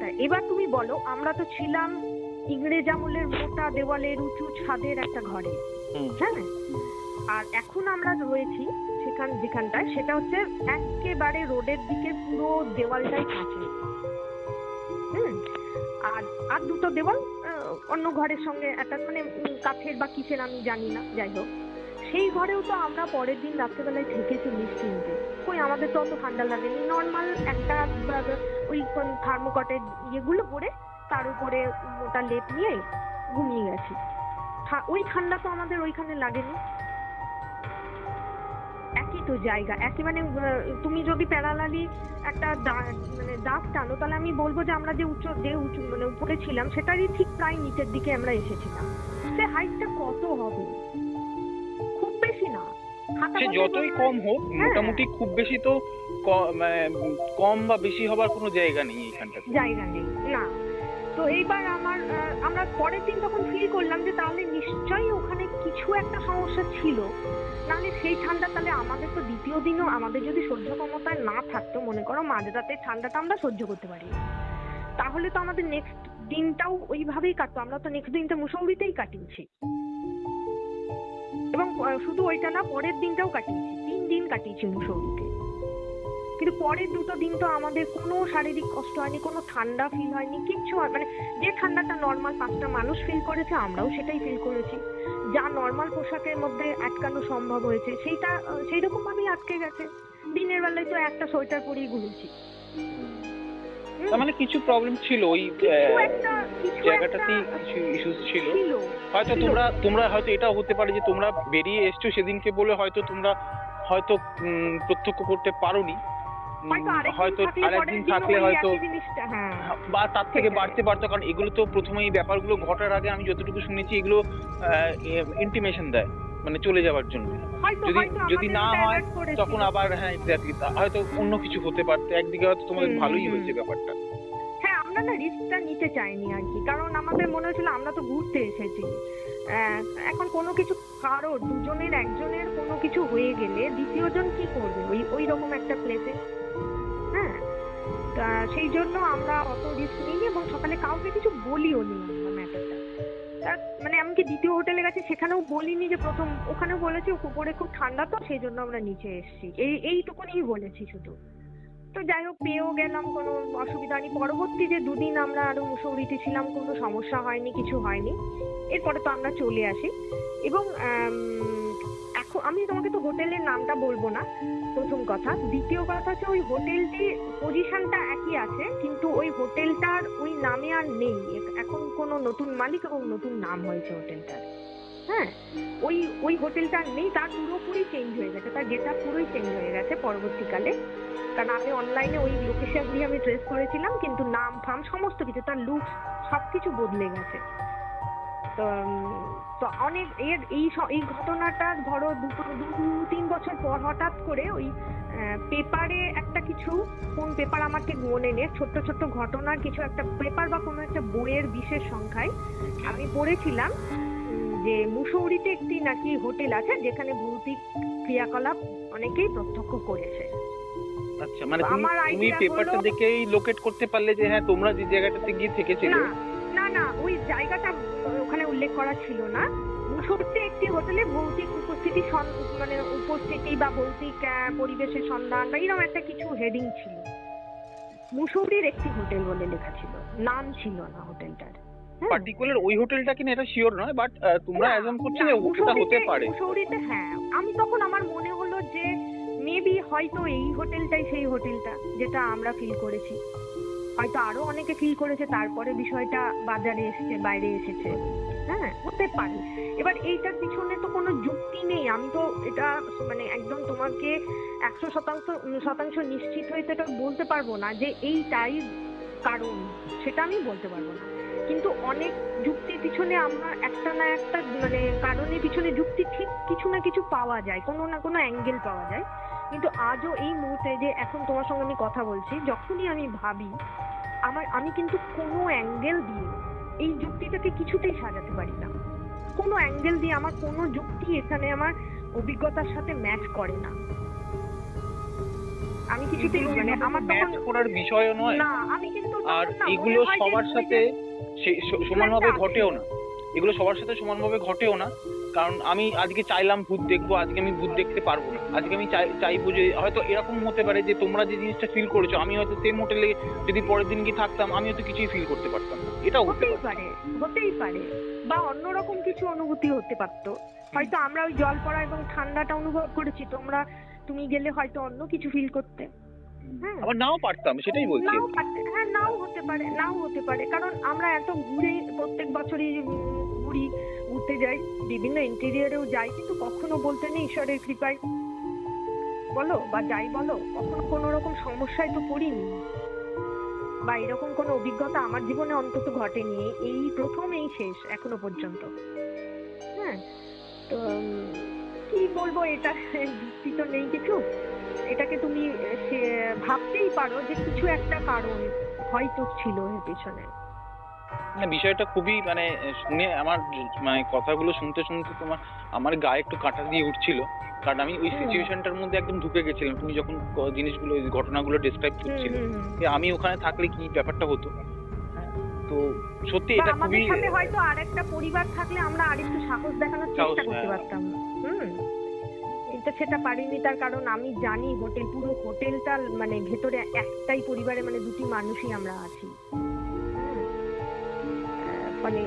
তা এবার তুমি বলো, আমরা তো ছিলাম ইংরেজ আমলের মোটা দেওয়ালের উঁচু ছাদের একটা ঘরে, হ্যাঁ, আর এখন আমরা রয়েছি যেখানটায় সেটা হচ্ছে একেবারে রোডের দিকে, পুরো দেওয়ালটাই কাঁচের। আর দুটো দেওয়াল অন্য ঘরের সঙ্গে একটা মানে কাঠের বা কিসের আমি জানি না, যাই হোক সেই ঘরেও তো আমরা পরের দিন রাত্রেবেলায় থেকেছি নিশ্চিন্তে। ওই আমাদের তো অত ঠান্ডা লাগেনি, নর্মাল একটা ওই থার্মোকটের ইয়েগুলো পরে তার উপরে মোটা লেপ নিয়ে ঘুমিয়ে গেছি। ওই ঠান্ডা তো আমাদের ওইখানে লাগেনি। একই তো জায়গা, একই মানে তুমি যদি প্যারালালি একটা মানে দাগ টানো তাহলে আমি বলবো যে আমরা যে উঁচু মানে উপরে ছিলাম সেটারই ঠিক প্রায় নিচের দিকে আমরা এসেছিলাম। সে হাইটটা কত হবে, খুব বেশি না,
সে যতই কম হোক মোটামুটি খুব বেশি তো মানে কম বা বেশি হবার কোনো জায়গা নেই এখানটাতে,
জায়গা নেই না। তো এইবার আমরা পরের দিন তখন ফিল করলাম যে তাহলে নিশ্চয়ই ওখানে কিছু একটা সমস্যা ছিল, নাহলে সেই ঠান্ডা তাহলে আমাদের তো দ্বিতীয় দিনও আমাদের যদি সহ্য ক্ষমতায় না থাকতো, মনে করো মাঝরাতের ঠান্ডাটা আমরা সহ্য করতে পারি, তাহলে তো আমাদের নেক্সট দিনটাও ওইভাবেই কাটতো। আমরা তো নেক্সট দিনটা মুসৌরিতেই কাটিয়েছি, এবং শুধু ওইটা না পরের দিনটাও কাটিয়েছি, 3 দিন কাটিয়েছি মুসৌরিতে। কিন্তু পরের দুটো দিন তো আমাদের কোনো শারীরিক কষ্ট হয়নি, কোনো ঠান্ডা ফিল হয়নি, কিচ্ছু মানে যে ঠান্ডাটা নর্মাল 5টা মানুষ ফিল করেছে আমরাও সেটাই ফিল করেছি। যা নর্মাল পোশাকের মধ্যে আটকানো সম্ভব হয়েছে সেইটা সেই রকম ভাবেই আটকে গেছে। দিনের বেলায় তো একটা সোয়েটার পরেই ঘুরেছি।
তার মানে কিছু প্রবলেম ছিল ওই জায়গাটাতেই, কিছু ইস্যুস ছিল হয়তো। তোমরা হয়তো এটাও হতে পারে যে তোমরা বেরিয়ে এসছো সেদিনকে বলে হয়তো তোমরা হয়তো প্রত্যক্ষ করতে পারোনি, হয়তো আরেকদিন থাকলে হয়তো বা তার থেকে বাড়তে পারতো, কারণ এগুলো তো প্রথমে এই ব্যাপারগুলো ঘটার আগে আমি যতটুকু শুনেছি এগুলো ইন্টিমেশন দেয় মানে চলে যাওয়ার জন্য। যদি না হয় তখন আবার হ্যাঁ এক্স্যাক্টলি হয়তো অন্য কিছু হতে পারতো, একদিকে হয়তো তোমাদের ভালোই হয়েছে ব্যাপারটা।
হ্যাঁ, আমরা না রিস্কটা নিতে চাইনি আর কি, কারণ আমাদের মনে হয়েছিল আমরা তো ঘুরতে এসেছি, এখন কোনো কিছু কারোর দুজনের একজনের কোনো কিছু হয়ে গেলে দ্বিতীয়জন কি করবে ওই রকম একটা প্লেসে, হ্যাঁ। তা সেই জন্য আমরা অত রিস্ক নিইনি এবং সকালে কাউকে কিছু বলিও নি আমরা ম্যাটারটা। মানে এমনকি দ্বিতীয় হোটেলে গেছি সেখানেও বলিনি যে প্রথম, ওখানেও বলেছি উপরে খুব ঠান্ডা তো সেই জন্য আমরা নিচে এসেছি, এইটুকুনি বলেছি শুধু। তো যাই হোক পেয়েও গেলাম, কোনো অসুবিধা নেই। পরবর্তী যে 2 দিন আমরা আরো মুসৌরিতে ছিলাম কোনো সমস্যা হয়নি, কিছু হয়নি। এরপরে তো আমরা চলে আসি এবং এখন আমি তোমাকে তো হোটেলের নামটা বলবো না, প্রথম কথা। দ্বিতীয় কথা হচ্ছে ওই হোটেলটি পজিশনটা একই আছে কিন্তু ওই হোটেলটার ওই নামে আর নেই, এখন কোনো নতুন মালিক এবং নতুন নাম হয়েছে হোটেলটার। হ্যাঁ, ওই ওই হোটেলটা আর নেই, তার পুরোপুরি চেঞ্জ হয়ে গেছে, তার গেট আপ পুরোই চেঞ্জ হয়ে গেছে পরবর্তীকালে। কারণ আমি অনলাইনে ওই লোকেশন দিয়ে আমি ট্রেস করেছিলাম, কিন্তু নাম ফাম সমস্ত কিছু, তার লুক সবকিছু বদলে গেছে। তো তো অনেক এই ঘটনাটা ধরো 2-3 বছর পর হঠাৎ করে ওই পেপারে একটা কিছু, কোন পেপার আমার ঠিক মনে নেই, ছোট্ট ছোট্ট ঘটনার কিছু একটা পেপার বা কোনো একটা বইয়ের বিশেষ সংখ্যায় আমি পড়েছিলাম যে মুসৌরিতে একটি নাকি হোটেল আছে যেখানে ভৌতিক ক্রিয়াকলাপ অনেকেই প্রত্যক্ষ করেছে।
আচ্ছা, মানে
আমার
তুমি
idea
পেপারটা
হলো-
দেখেই লোকেট করতে পারলে যে হ্যাঁ তোমরা যে জায়গাটাতে গিয়ে থেকেছিলে।
না না না, ওই জায়গাটা ওখানে উল্লেখ করা ছিল না। মুসৌরিতে একটি হোটেলে ভৌতিক মানে উপস্থিতি বা ভৌতিক পরিবেশের সন্ধান বা এরকম একটা কিছু হেডিং ছিল। মুসৌরির একটি হোটেল বলে লেখা ছিল, নাম ছিল না হোটেলটার। হ্যাঁ।
পার্টিকুলার ওই হোটেলটা কিনা এটা শিওর নয়, বাট তোমরা
না,
অ্যাজাম করছো
না,
যে ওটা হতে পারে।
মুসৌরিতে, হ্যাঁ, আমি তখন আমার মনে হলো যে মেবি হয়তো এই হোটেলটাই সেই হোটেলটা যেটা আমরা ফিল করেছি, হয়তো আরো অনেকে ফিল করেছে, তারপরে বিষয়টা বাজারে এসেছে, বাইরে এসেছে। হ্যাঁ, হতে পারে। এবার এইটার পিছনে তো কোনো যুক্তি নেই, আমি তো এটা মানে একদম তোমাকে 100% নিশ্চিত হয়ে তো এটা বলতে পারবো না যে এইটাই কারণ, সেটা আমি বলতে পারবো না। কিন্তু অনেক যুক্তির পিছনে আমরা একটা না একটা মানে কারণের পিছনে যুক্তি ঠিক কিছু না কিছু পাওয়া যায়, কোনো না কোনো অ্যাঙ্গেল পাওয়া যায়। কিন্তু আজও এই মুহূর্তে যে এখন তোমার সঙ্গে আমি কথা বলছি, যখনই আমি ভাবি আমি কিন্তু কোনো অ্যাঙ্গেল দিয়ে এই যুক্তিটাকে কিছুতেই সাজাতে পারি না। কোনো অ্যাঙ্গেল দিয়ে আমার কোনো যুক্তি এখানে আমার অভিজ্ঞতার সাথে ম্যাচ করে না। আমি কিছুতেই মানে আমার
ম্যাচ
তখন
করার বিষয়ও নয়,
না, আমি কিন্তু
আর
তখন না,
এগুলো
মনে হয় যে
সবার
ওই
সাথে সমানভাবে
একটা
ঘটেও
আছে।
না। এগুলো সবার সাথে সমানভাবে ঘটেও না, কারণ আমি আজকে চাইলাম ভূত দেখবো, আজকে আমি ভূত দেখতে পারবো না। আজকে আমি চাইবো যে হয়তো এরকম হতে পারে যে তোমরা যে জিনিসটা ফিল করেছো, আমি হয়তো সেম হোটেলে যদি পরের দিন গিয়ে থাকতাম আমি হয়তো কিছুই ফিল করতে পারতাম না। এটাও হতে
হতেই
পারে।
পারে, হতেই পারে, বা অন্যরকম কিছু অনুভূতি হতে পারতো। হয়তো আমরা ওই জল পড়া এবং ঠান্ডাটা অনুভব করেছি, তুমি গেলে হয়তো অন্য কিছু ফিল করতে। হ্যাঁ,
আবার নাও পারতাম, সেটাই বলছি।
নাও পারতে, হ্যাঁ, নাও হতে পারে, কারণ আমরা এত ঘুরে প্রত্যেক বছরই ঘুরতে যাই, বিভিন্ন ইন্টেরিয়রেও যাই, কিন্তু কখনো বলতে নেই ঈশ্বরের কৃপায় বলো বা যাই বলো, কখনো কোনো রকম সমস্যায় তো পড়িনি, বা এরকম কোনো অভিজ্ঞতা আমার জীবনে অন্তত ঘটেনি। এই প্রথম, এই শেষ এখনো পর্যন্ত। হ্যাঁ, তো কি বলবো, এটা যুক্তি তো নেই কিছু। এটাকে তুমি ভাবতেই পারো যে কিছু একটা কারণ হয়তো ছিল এর পেছনে।
না, বিষয়টা খুবই মানে শুনে আমার মানে কথাগুলো শুনতে শুনতে আমার গায়ে একটু কাঁটা দিয়ে উঠছিল, কারণ আমি ওই সিচুয়েশনটার মধ্যে একদম ঢুকে গেছিলাম। তুমি যখন জিনিসগুলো ওই ঘটনাগুলো ডেসক্রাইব করছিলে যে আমি ওখানে থাকলে কি ব্যাপারটা হতো। হ্যাঁ, তো সত্যি
বা
এটা
আমাদের
খুবই
সাথে হয়তো আরেকটা পরিবার থাকলে আমরা আরেকটু সাহস দেখানোর চেষ্টা করতে পারতাম। এটা সেটা পারিনি, তার কারণ আমি জানি পুরো হোটেলটা মানে ভেতরে একটাই পরিবারে মানে দুটি মানুষই আমরা আছি। মানে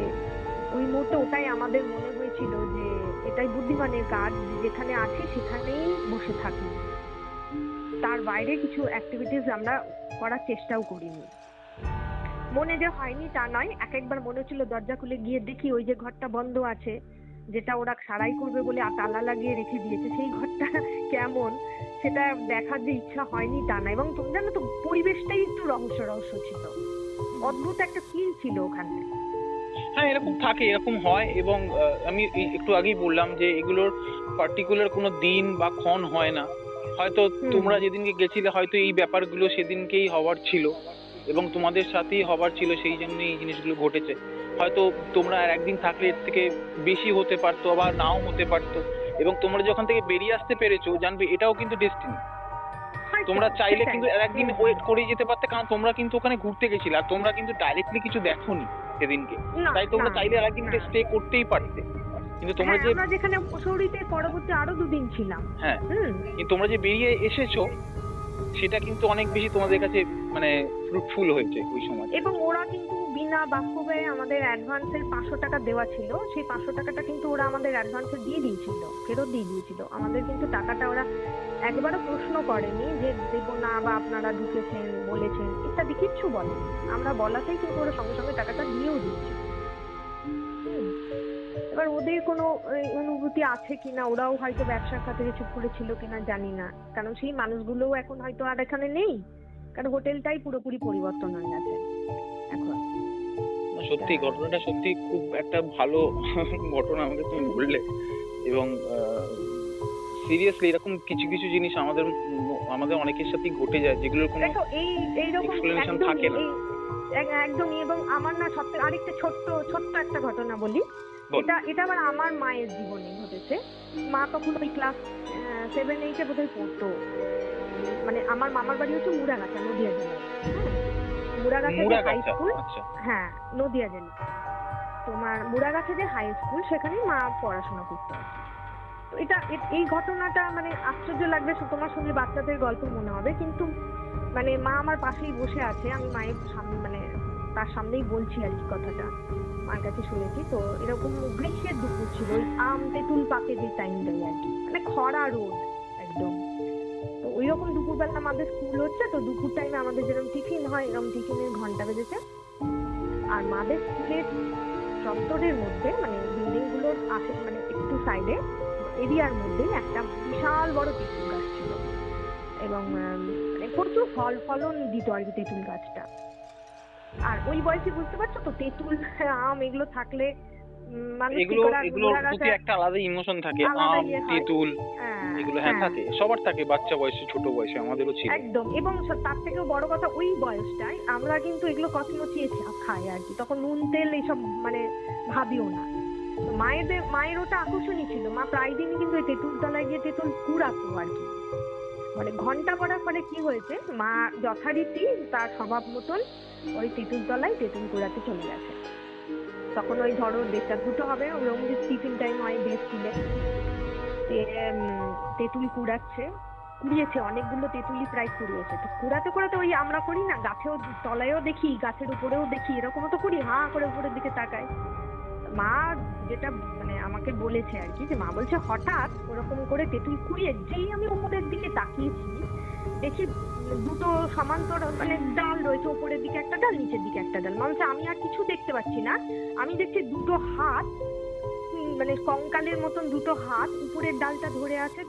ওই মুহূর্তে ওটাই আমাদের মনে হয়েছিল যে এটাই বুদ্ধিমানের কাজ, যেখানে আছি সেখানেই বসে থাকি, তার বাইরে কিছু অ্যাক্টিভিটিস আমরা করার চেষ্টাও করিনি। মনে যে হয়নি তা নয়, একবার মনে হচ্ছিল দরজা খুলে গিয়ে দেখি ওই যে ঘরটা বন্ধ আছে, যেটা ওরা সারাই করবে বলে তালা লাগিয়ে রেখে দিয়েছে, সেই ঘরটা কেমন সেটা দেখার যে ইচ্ছা হয়নি তা না। এবং তুমি জানো তো, পরিবেশটাই একটু রহস্য ছিল, অদ্ভুত একটা ফিল ছিল ওখানে।
হ্যাঁ, এরকম থাকে, এরকম হয়। এবং আমি একটু আগেই বললাম যে এগুলোর পার্টিকুলার কোনো দিন বা ক্ষণ হয় না। হয়তো তোমরা যেদিনকে গেছিলে হয়তো এই ব্যাপারগুলো সেদিনকেই হওয়ার ছিল এবং তোমাদের সাথেই হবার ছিল, সেই জন্য এই জিনিসগুলো ঘটেছে। হয়তো তোমরা আর একদিন থাকলে এর থেকে বেশি হতে পারতো, আবার নাও হতে পারতো। এবং তোমরা যখন থেকে বেরিয়ে আসতে পেরেছো, জানবে এটাও কিন্তু ডেস্টিনি। তোমরা চাইলে কিন্তু আর একদিন ওয়েট করে যেতে পারতে, কারণ তোমরা কিন্তু ওখানে ঘুরতে গেছিলে আর তোমরা কিন্তু ডাইরেক্টলি কিছু দেখোনি সেদিনকে, তাই তোমরা চাইলে আর একদিন স্টে করতেই পারতে। কিন্তু তোমরা যে
আমরা যেখানে মুসৌরিতে পরবর্তী আরো 2 দিন ছিলাম,
হ্যাঁ, কিন্তু তোমরা যে বেরিয়ে এসেছো সেটা কিন্তু অনেক বেশি তোমাদের কাছে মানে ফ্রুটফুল হয়েছে ওই সময়।
এবং ওরা কিন্তু বিনা বাক্য ব্যয়ে আমাদের অ্যাডভান্সের 500 টাকা দেওয়া ছিল, সেই 500 টাকাটা কিন্তু ওরা আমাদের অ্যাডভান্সে দিয়ে দিয়েছিল, ফেরত দিয়ে দিয়েছিল আমাদের। কিন্তু টাকাটা ওরা একবারও প্রশ্ন করেনি যে দেবো না বা আপনারা ঢুকেছেন বলেছেন ইত্যাদি, কিচ্ছু বলেনি। আমরা বলাতেই কিন্তু ওরা সঙ্গে সঙ্গে টাকাটা দিয়েও দিয়েছে। এবার ওদের কোনো অনুভূতি আছে কিনা, ওরাও হয়তো ব্যবসার খাতিরে চুপ করেছিল কিনা জানি না, কারণ সেই মানুষগুলোও এখন হয়তো আর এখানে নেই, কারণ হোটেলটাই পুরোপুরি পরিবর্তন হয়ে গেছে এখন।
না, সত্যি ঘটনাটা সত্যি খুব একটা ভালো ঘটনা আমাকে তুমি বললে, এবং সিরিয়াসলি এরকম কিছু কিছু জিনিস আমাদের আমাদের অনেকের সাথেই ঘটে যায়, যেগুলোর কোনো
দেখো এইরকম
explanation থাকে না।
একদমই। এবং আমার না সবথেকে আরেকটা ছোট্ট একটা ঘটনা বলি।
বল।
এটা আবার আমার মায়ের জীবনে ঘটেছে। মা তখন ওই ক্লাস 7-8 বোধহয় পড়তো। মানে আমার মামার বাড়ি হচ্ছে মুড়াগাছা, নদিয়া জেলায়। মুড়াগাছা যে হাই
মুড়াগাছা,
স্কুল,
আচ্ছা।
হ্যাঁ নদিয়া জেলা, তোমার মুড়াগাছা যে হাই স্কুল, সেখানেই মা পড়াশোনা করতো। তো এই ঘটনাটা মানে আশ্চর্য লাগবে, তোমার সঙ্গে বাচ্চাদের গল্প মনে হবে, কিন্তু মানে মা আমার পাশেই বসে আছে, আমি মায়ের সামনে মানে তার সামনেই বলছি আর কি কথাটা, মার কাছে শুনেছি। তো এরকম গ্রীষ্মের দুপুর ছিল, ওই আম তেঁতুল পাকে যে টাইমটাই আর কি, মানে খরা রোদ একদম। তো ওই রকম দুপুরবেলা আমাদের স্কুল হচ্ছে, তো দুপুর টাইমে আমাদের যেরকম টিফিন হয়, এরকম টিফিনের ঘন্টা বেজেছে। আর মাদের স্কুলের চত্বরের মধ্যে মানে বিল্ডিং গুলোর আসে মানে একটু সাইডে এরিয়ার মধ্যে একটা বিশাল বড় তেঁতুল গাছ ছিল, এবং মানে প্রচুর ফলন দিত আর কি তেঁতুল গাছটা। আর ওই বয়সে বুঝতে পারছো তো, তেঁতুল আম এগুলো থাকলে মানুষ কি করে,
এগুলোর প্রতি একটা আলাদা ইমোশন থাকে।
আলাদা
আম,
ইয়ে হয়।
তেঁতুল, এগুলো হ্যাঁ থাকে, সবার থাকে, বাচ্চা বয়সে, ছোট বয়সে আমাদেরও ছিল।
একদম। এবং তার থেকেও বড় কথা, ওই বয়সটায় আমরা কিন্তু এগুলো কচমচিয়ে খাই আর কি, তখন নুন তেল এইসব মানে ভাবিও না। তো মায়ের ওটা আকর্ষণই ছিল, মা প্রায় দিনই কিন্তু ওই তেঁতুল তলায় গিয়ে তেঁতুল কুড়াতো আর কি। মানে ঘন্টা পড়ার পরে কি হয়েছে, মা যথারীতি তার স্বভাব মতন ওই তেঁতুল তলায় তেঁতুল কুড়াতে চলে গেছে। তখন ওই ধরো 1:30-2 হবে, ওরকম যে টিফিন টাইম হয় ডে স্কুলে, তেঁতুল কুড়িয়েছে অনেকগুলো তেঁতুলি প্রায় কুড়িয়েছে। তো কুড়াতে কুড়াতে ওই আমরা করি না, গাছেও তলায়ও দেখি, গাছের উপরেও দেখি, এরকমও তো করি, হাঁ করে উপরের দিকে তাকায়। মা যেটা মানে আমাকে বলেছে আর কি, যে মা বলছে হঠাৎ ওরকম করে তেঁতুল কুড়িয়ে যেই আমি উপরের দিকে তাকিয়েছি, দেখি দুটো সমান্তর মানে ডাল রয়েছে, উপরের দিকে একটা ডাল, নিচের দিকে একটা ডাল। মা বলছে আমি আর কিছু দেখতে পাচ্ছি না, আমি দেখছি দুটো হাত, মানে কঙ্কালের মতন দুটো হাত উপরের ডালটা ধরে আছে,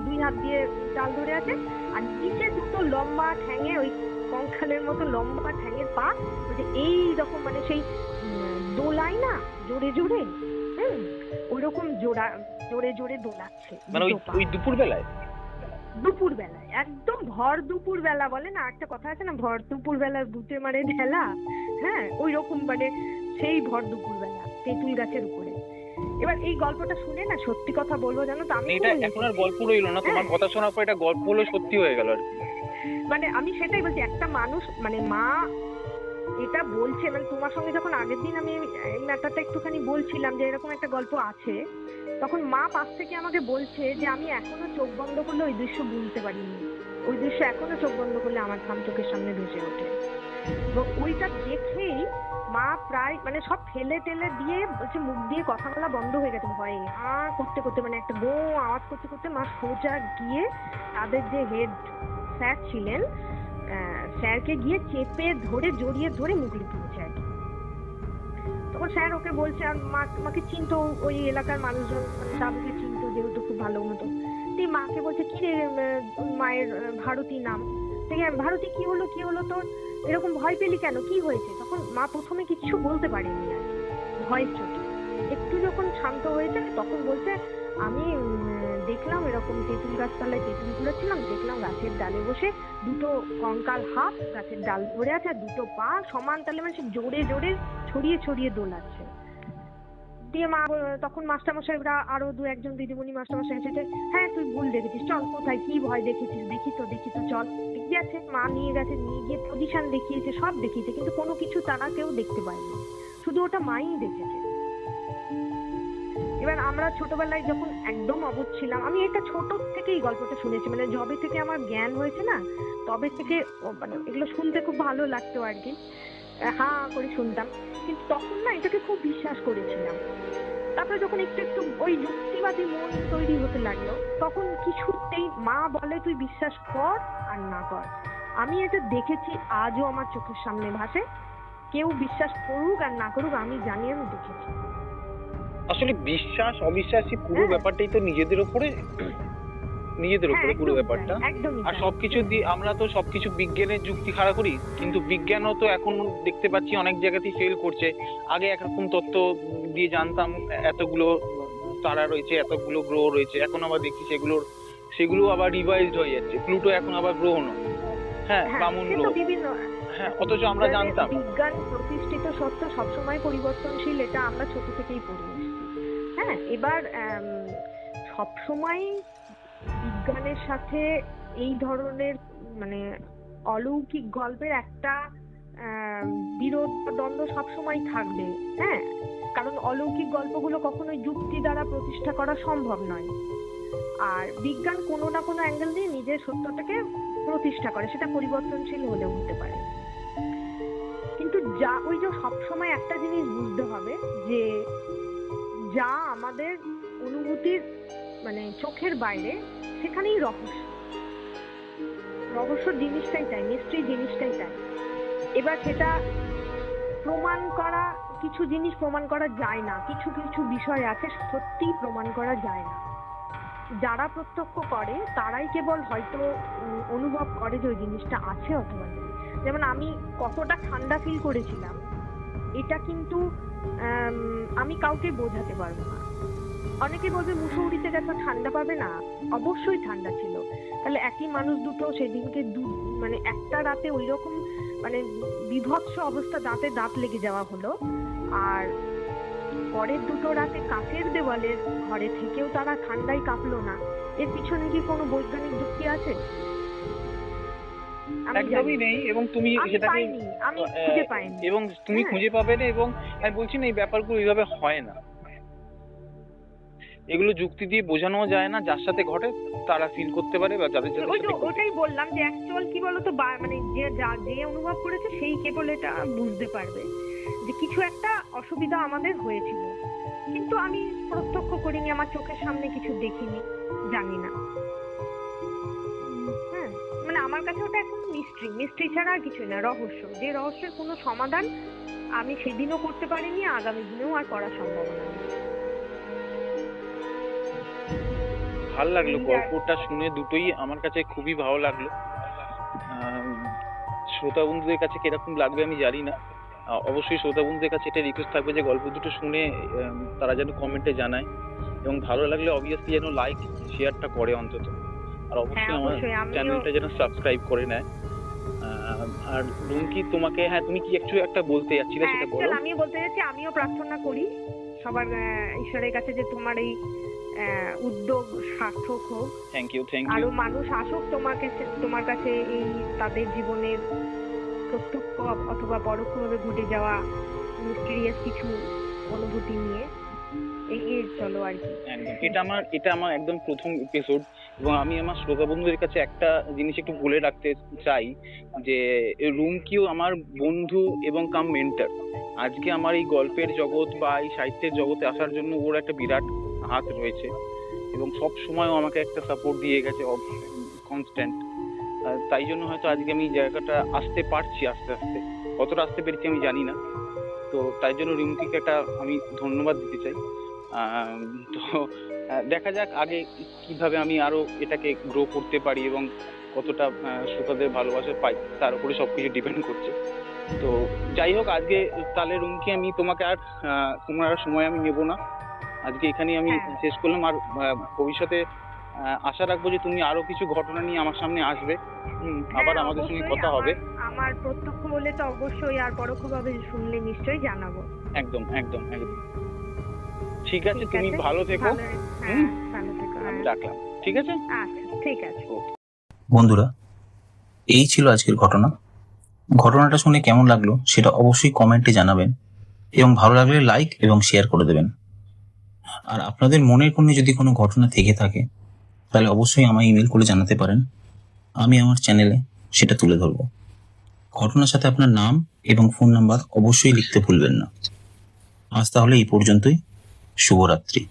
দুই হাত দিয়ে ডাল ধরে আছে, আর নিচে দুটো লম্বা ঠ্যাঙে, ওই কঙ্কালের মতো লম্বা ঠ্যাঙের পা, বলছে এই রকম মানে সেই দোলায় না জোরে জোরে, ওইরকম জোরে জোরে দোলাচ্ছে।
মানে ওই দুপুর বেলায়
একদম ভর দুপুর বেলা, বলে না একটা কথা আছে না, ভর দুপুর বেলা ভূতে মারে ঢেলা, হ্যাঁ ওই রকম মানে সেই ভর দুপুর বেলা তেঁতুল গাছের উপরে। এবার এই গল্পটা শুনে না, সত্যি কথা বলবো জানো তো, আমি
এটা এখন আর গল্প রইলো না, তোমার কথা শোনার পর এটা গল্প হলো সত্যি হয়ে গেল আর কি।
মানে আমি সেটাই বলছি, একটা মানুষ মানে মা এটা বলছে, মানে তোমার সঙ্গে যখন আগের দিন আমি এই ম্যাটারটা একটুখানি বলছিলাম যে এরকম একটা গল্প আছে, তখন মা পাশ থেকে আমাকে বলছে যে আমি এখনো চোখ বন্ধ করলে ওই দৃশ্য ভুলতে পারিনি, ওই দৃশ্য এখনো চোখ বন্ধ করলে আমার চোখের সামনে ভেসে ওঠে। এবং ওইটা দেখেই মা প্রায় মানে সব ফেলে টেলে দিয়ে বলছে, মুখ দিয়ে কথা বলা বন্ধ হয়ে গেছে ভয়ে, করতে করতে মানে একটা গো আওয়াজ করতে করতে মা সোজা গিয়ে তাদের যে হেড স্যার ছিলেন, স্যারকে গিয়ে চেপে ধরে জড়িয়ে ধরে মুখ লিখিয়েছে আর কি। তখন স্যার ওকে বলছে, আর মাকে চিনতো, ওই এলাকার মানুষজন মানে দাদুকে চিনতো যেহেতু খুব ভালো মতো। তুই মাকে বলছে কি রে, মায়ের ভারতী নাম থেকে, ভারতী কি হলো তোর, এরকম ভয় পেলি কেন, কি হয়েছে? তখন মা প্রথমে কিছু বলতে পারেনি আর কি, ভয়ের চোটে। একটু যখন শান্ত হয়েছে তখন বলছে, আমি দেখলাম এরকম তেঁতুল গাছতলায় তেঁতুল কুড়াচ্ছিলাম, দেখলাম গাছের ডালে বসে দুটো কঙ্কাল হাত গাছের ডাল ধরে আছে, আর দুটো পা সমান তালে মানে জোরে জোরে ছড়িয়ে ছড়িয়ে দোলাচ্ছে। দিয়ে মা তখন মাস্টারমশাইরা আরো 2-1 দিদিমণি মাস্টারমশাই এসেছে, হ্যাঁ তুই ভুল দেখেছিস, চল কোথায় কি ভয় দেখেছিস, দেখি তো চল। গেছে, মা নিয়ে গেছে, নিয়ে গিয়ে পজিশন দেখিয়েছে, সব দেখিয়েছে, কিন্তু কোনো কিছু তারা কেউ দেখতে পায়নি, শুধু ওটা মাই দেখেছে। এবার আমরা ছোটবেলায় যখন একদম অবুঝ ছিলাম, আমি এটা ছোট থেকেই গল্পটা শুনেছি, মানে যবে থেকে আমার জ্ঞান হয়েছে না তবে থেকে মানে এগুলো শুনতে খুব ভালো লাগতো আর কি, হাঁ করে শুনতাম, কিন্তু তখন না এটাকে খুব বিশ্বাস করেছিলাম। তারপরে যখন একটু একটু ওই যুক্তিবাদী মন তৈরি হতে লাগলো, তখন কিছুতেই মা বলে তুই বিশ্বাস কর আর না কর, আমি এটা দেখেছি, আজও আমার চোখের সামনে ভাসে, কেউ বিশ্বাস করুক আর না করুক আমি জানি, আমি দেখেছি।
আসলে বিশ্বাস অবিশ্বাসী পুরো
হ্যাঁ।
ব্যাপারটাই তো নিজেদের উপরে
হ্যাঁ,
পুরো
একদমই
ব্যাপারটা।
তাই, একদমই
আর
তাই।
সবকিছু দিয়ে আমরা তো সবকিছু বিজ্ঞানের যুক্তি খাড়া করি, কিন্তু বিজ্ঞানও তো এখন দেখতে পাচ্ছি অনেক জায়গাতেই ফেল করছে। আগে একরকম তত্ত্ব দিয়ে জানতাম এতগুলো তারা রয়েছে, এতগুলো গ্রহ রয়েছে, এখন আবার দেখছি সেগুলো আবার রিভাইজড হয়ে যাচ্ছে। প্লুটো এখন আবার গ্রহ নয়, হ্যাঁ,
হ্যাঁ,
বামন
সে তো
গ্রহ।
বিভিন্ন
হ্যাঁ,
দেখো,
অথচ আমরা জানতাম।
বিজ্ঞান প্রতিষ্ঠিত সত্য সবসময় পরিবর্তনশীল, এটা আমরা ছোট থেকেই পড়ে এসেছি। হ্যাঁ, এবার সবসময় বিজ্ঞানের সাথে এই ধরনের মানে অলৌকিক গল্পের একটা বিরোধ বা দ্বন্দ্ব সবসময় থাকবে। হ্যাঁ, কারণ অলৌকিক গল্পগুলো কখনোই যুক্তি দ্বারা প্রতিষ্ঠা করা সম্ভব নয়। আর বিজ্ঞান কোনো না কোনো অ্যাঙ্গেল দিয়ে নিজের সত্যটাকে প্রতিষ্ঠা করে, সেটা পরিবর্তনশীল হলেও হতে পারে। কিন্তু যা ওই যে সবসময় একটা জিনিস বুঝতে হবে যে যা আমাদের অনুভূতির মানে চোখের বাইরে, সেখানেই রহস্য জিনিসটাই তাই, মিস্ট্রি জিনিসটাই তাই। এবার সেটা প্রমাণ করা, কিছু জিনিস প্রমাণ করা যায় না, কিছু কিছু বিষয় আছে সত্যিই প্রমাণ করা যায় না। যারা প্রত্যক্ষ করে তারাই কেবল হয়তো অনুভব করে যে ওই জিনিসটা আছে অথবা নেই। যেমন আমি কতটা ঠান্ডা ফিল করেছিলাম, এটা কিন্তু আমি কাউকে বোঝাতে পারবো না। অনেকে বলবে মুসৌরিতে গেছো ঠান্ডা পাবে না, অবশ্যই ঠান্ডা ছিল। তাহলে একই মানুষ দুটো সেদিনকে মানে একটা রাতে ওই রকম মানে বিভৎস অবস্থা, দাঁতে দাঁত লেগে যাওয়া হলো, আর পরের দুটো রাতে কাঁচের দেওয়ালের ঘরে থেকেও তারা ঠান্ডায় কাঁপলো না। এর পিছনে কি কোনো বৈজ্ঞানিক যুক্তি আছে? আমি
একদমই নেই, এবং তুমি সেটাকে
পাইনি, আমি খুঁজে পাইনি।
এবং তুমি
হ্যাঁ।
খুঁজে পাবে না। এবং আমি বলছি না, এই ব্যাপারগুলো এইভাবে হয় না, এগুলো যুক্তি দিয়ে বোঝানো যায় না। যার সাথে ঘটে তারা ফিল করতে পারে, বা যাদের সাথে
ওটাই বললাম যে অ্যাকচুয়াল কি বলতো, মানে যে অনুভব করেছে সেই কেবল এটা বুঝতে পারবে যে কিছু একটা অসুবিধা আমাদের হয়েছিল, কিন্তু আমি প্রত্যক্ষ করিনি, আমার চোখের সামনে কিছু দেখিনি, জানি না। হ্যাঁ, মানে আমার কাছে ওটা এখন মিস্ট্রি ছাড়া আর কিছুই না, রহস্য, যে রহস্যের কোনো সমাধান আমি সেদিনও করতে পারিনি, আগামী দিনেও আর করার সম্ভাবনা নেই।
ভাল লাগলো গল্পটা শুনে, দুটোই আমার কাছে খুবই ভালো লাগলো। শ্রোতা বন্ধুদের কাছে কিরকম লাগবে আমি জানি না। অবশ্যই শ্রোতা বন্ধুদের কাছে এটা রিকোয়েস্ট থাকবে যে গল্প দুটো শুনে তারা যেন কমেন্টে জানায়, এবং ভালো লাগলে অবভিয়াসলি যেন লাইক শেয়ারটা করে অন্তত। আর অবশ্যই আমার চ্যানেলটা যেন সাবস্ক্রাইব করে নেয়। আর রুমকি, তোমাকে, হ্যাঁ, তুমি কি একটু একটা বলতে যাচ্ছিলে, সেটা বলো।
আমি বলতে যাচ্ছি, আমিও প্রার্থনা করি সবার ঈশ্বরের কাছে যে তোমার এই উদ্যোগ সার্থক হোক।
Thank you.
আরো মানুষ আসুক তোমার কাছে এই তাদের জীবনের প্রত্যক্ষ অথবা পরোক্ষভাবে ঘটে যাওয়া মিস্টেরিয়াস কিছু অনুভূতি নিয়ে এগিয়ে চলো আর কি।
একদম, এটা আমার একদম প্রথম এপিসোড, এবং আমি আমার শ্রোতা বন্ধুদের কাছে একটা জিনিস একটু বলে রাখতে চাই যে রুমকিও আমার বন্ধু এবং কাম মেন্টর। আজকে আমার এই গল্পের জগৎ বা এই সাহিত্যের জগতে আসার জন্য ওর একটা বিরাট হাত রয়েছে, এবং সব সময়ও আমাকে একটা সাপোর্ট দিয়ে গেছে কনস্ট্যান্ট। তাই জন্য হয়তো আজকে আমি এই জায়গাটা আসতে পারছি, আস্তে আস্তে। কতটা আসতে পেরেছি আমি জানি না। তো তাই জন্য রিমকিকে একটা আমি ধন্যবাদ দিতে চাই। তো দেখা যাক আগে কিভাবে আমি আরো এটাকে গ্রো করতে পারি, এবং কতটা শ্রোতাদের ভালোবাসা পাই, তার উপরে সবকিছু ডিপেন্ড করছে। তো যাই হোক, আজকে তাহলে রুমকি আমি তোমাকে আর তোমার সময় আমি নেব না, আজকে এখানেই আমি শেষ করলাম। আর ভবিষ্যতে আশা রাখবো যে তুমি আরো কিছু ঘটনা নিয়ে আমার সামনে আসবে, আবার আমাদের সঙ্গে কথা হবে।
আমার প্রত্যক্ষ হলে তো অবশ্যই, আর পরোক্ষভাবে শুনলে নিশ্চয়ই জানাবো।
একদম একদম একদম। ঠিক আছে, তুমি ভালো থেকো। আমি রাখলাম, ঠিক আছে?
আচ্ছা, ঠিক আছে।
বন্ধুরা, এই ছিল আজকের ঘটনাটা শুনে কেমন লাগলো সেটা অবশ্যই কমেন্টে জানাবেন, এবং ভালো লাগলে লাইক এবং শেয়ার করে দেবেন। আর আপনাদের মনের কোণে যদি কোনো ঘটনা থেকে থাকে তাহলে অবশ্যই আমায় ইমেল করে জানাতে পারেন, আমি আমার চ্যানেলে সেটা তুলে ধরব। ঘটনার সাথে আপনার নাম এবং ফোন নাম্বার অবশ্যই লিখতে ভুলবেন না। আজ তাহলে এই পর্যন্তই। শুভরাত্রি।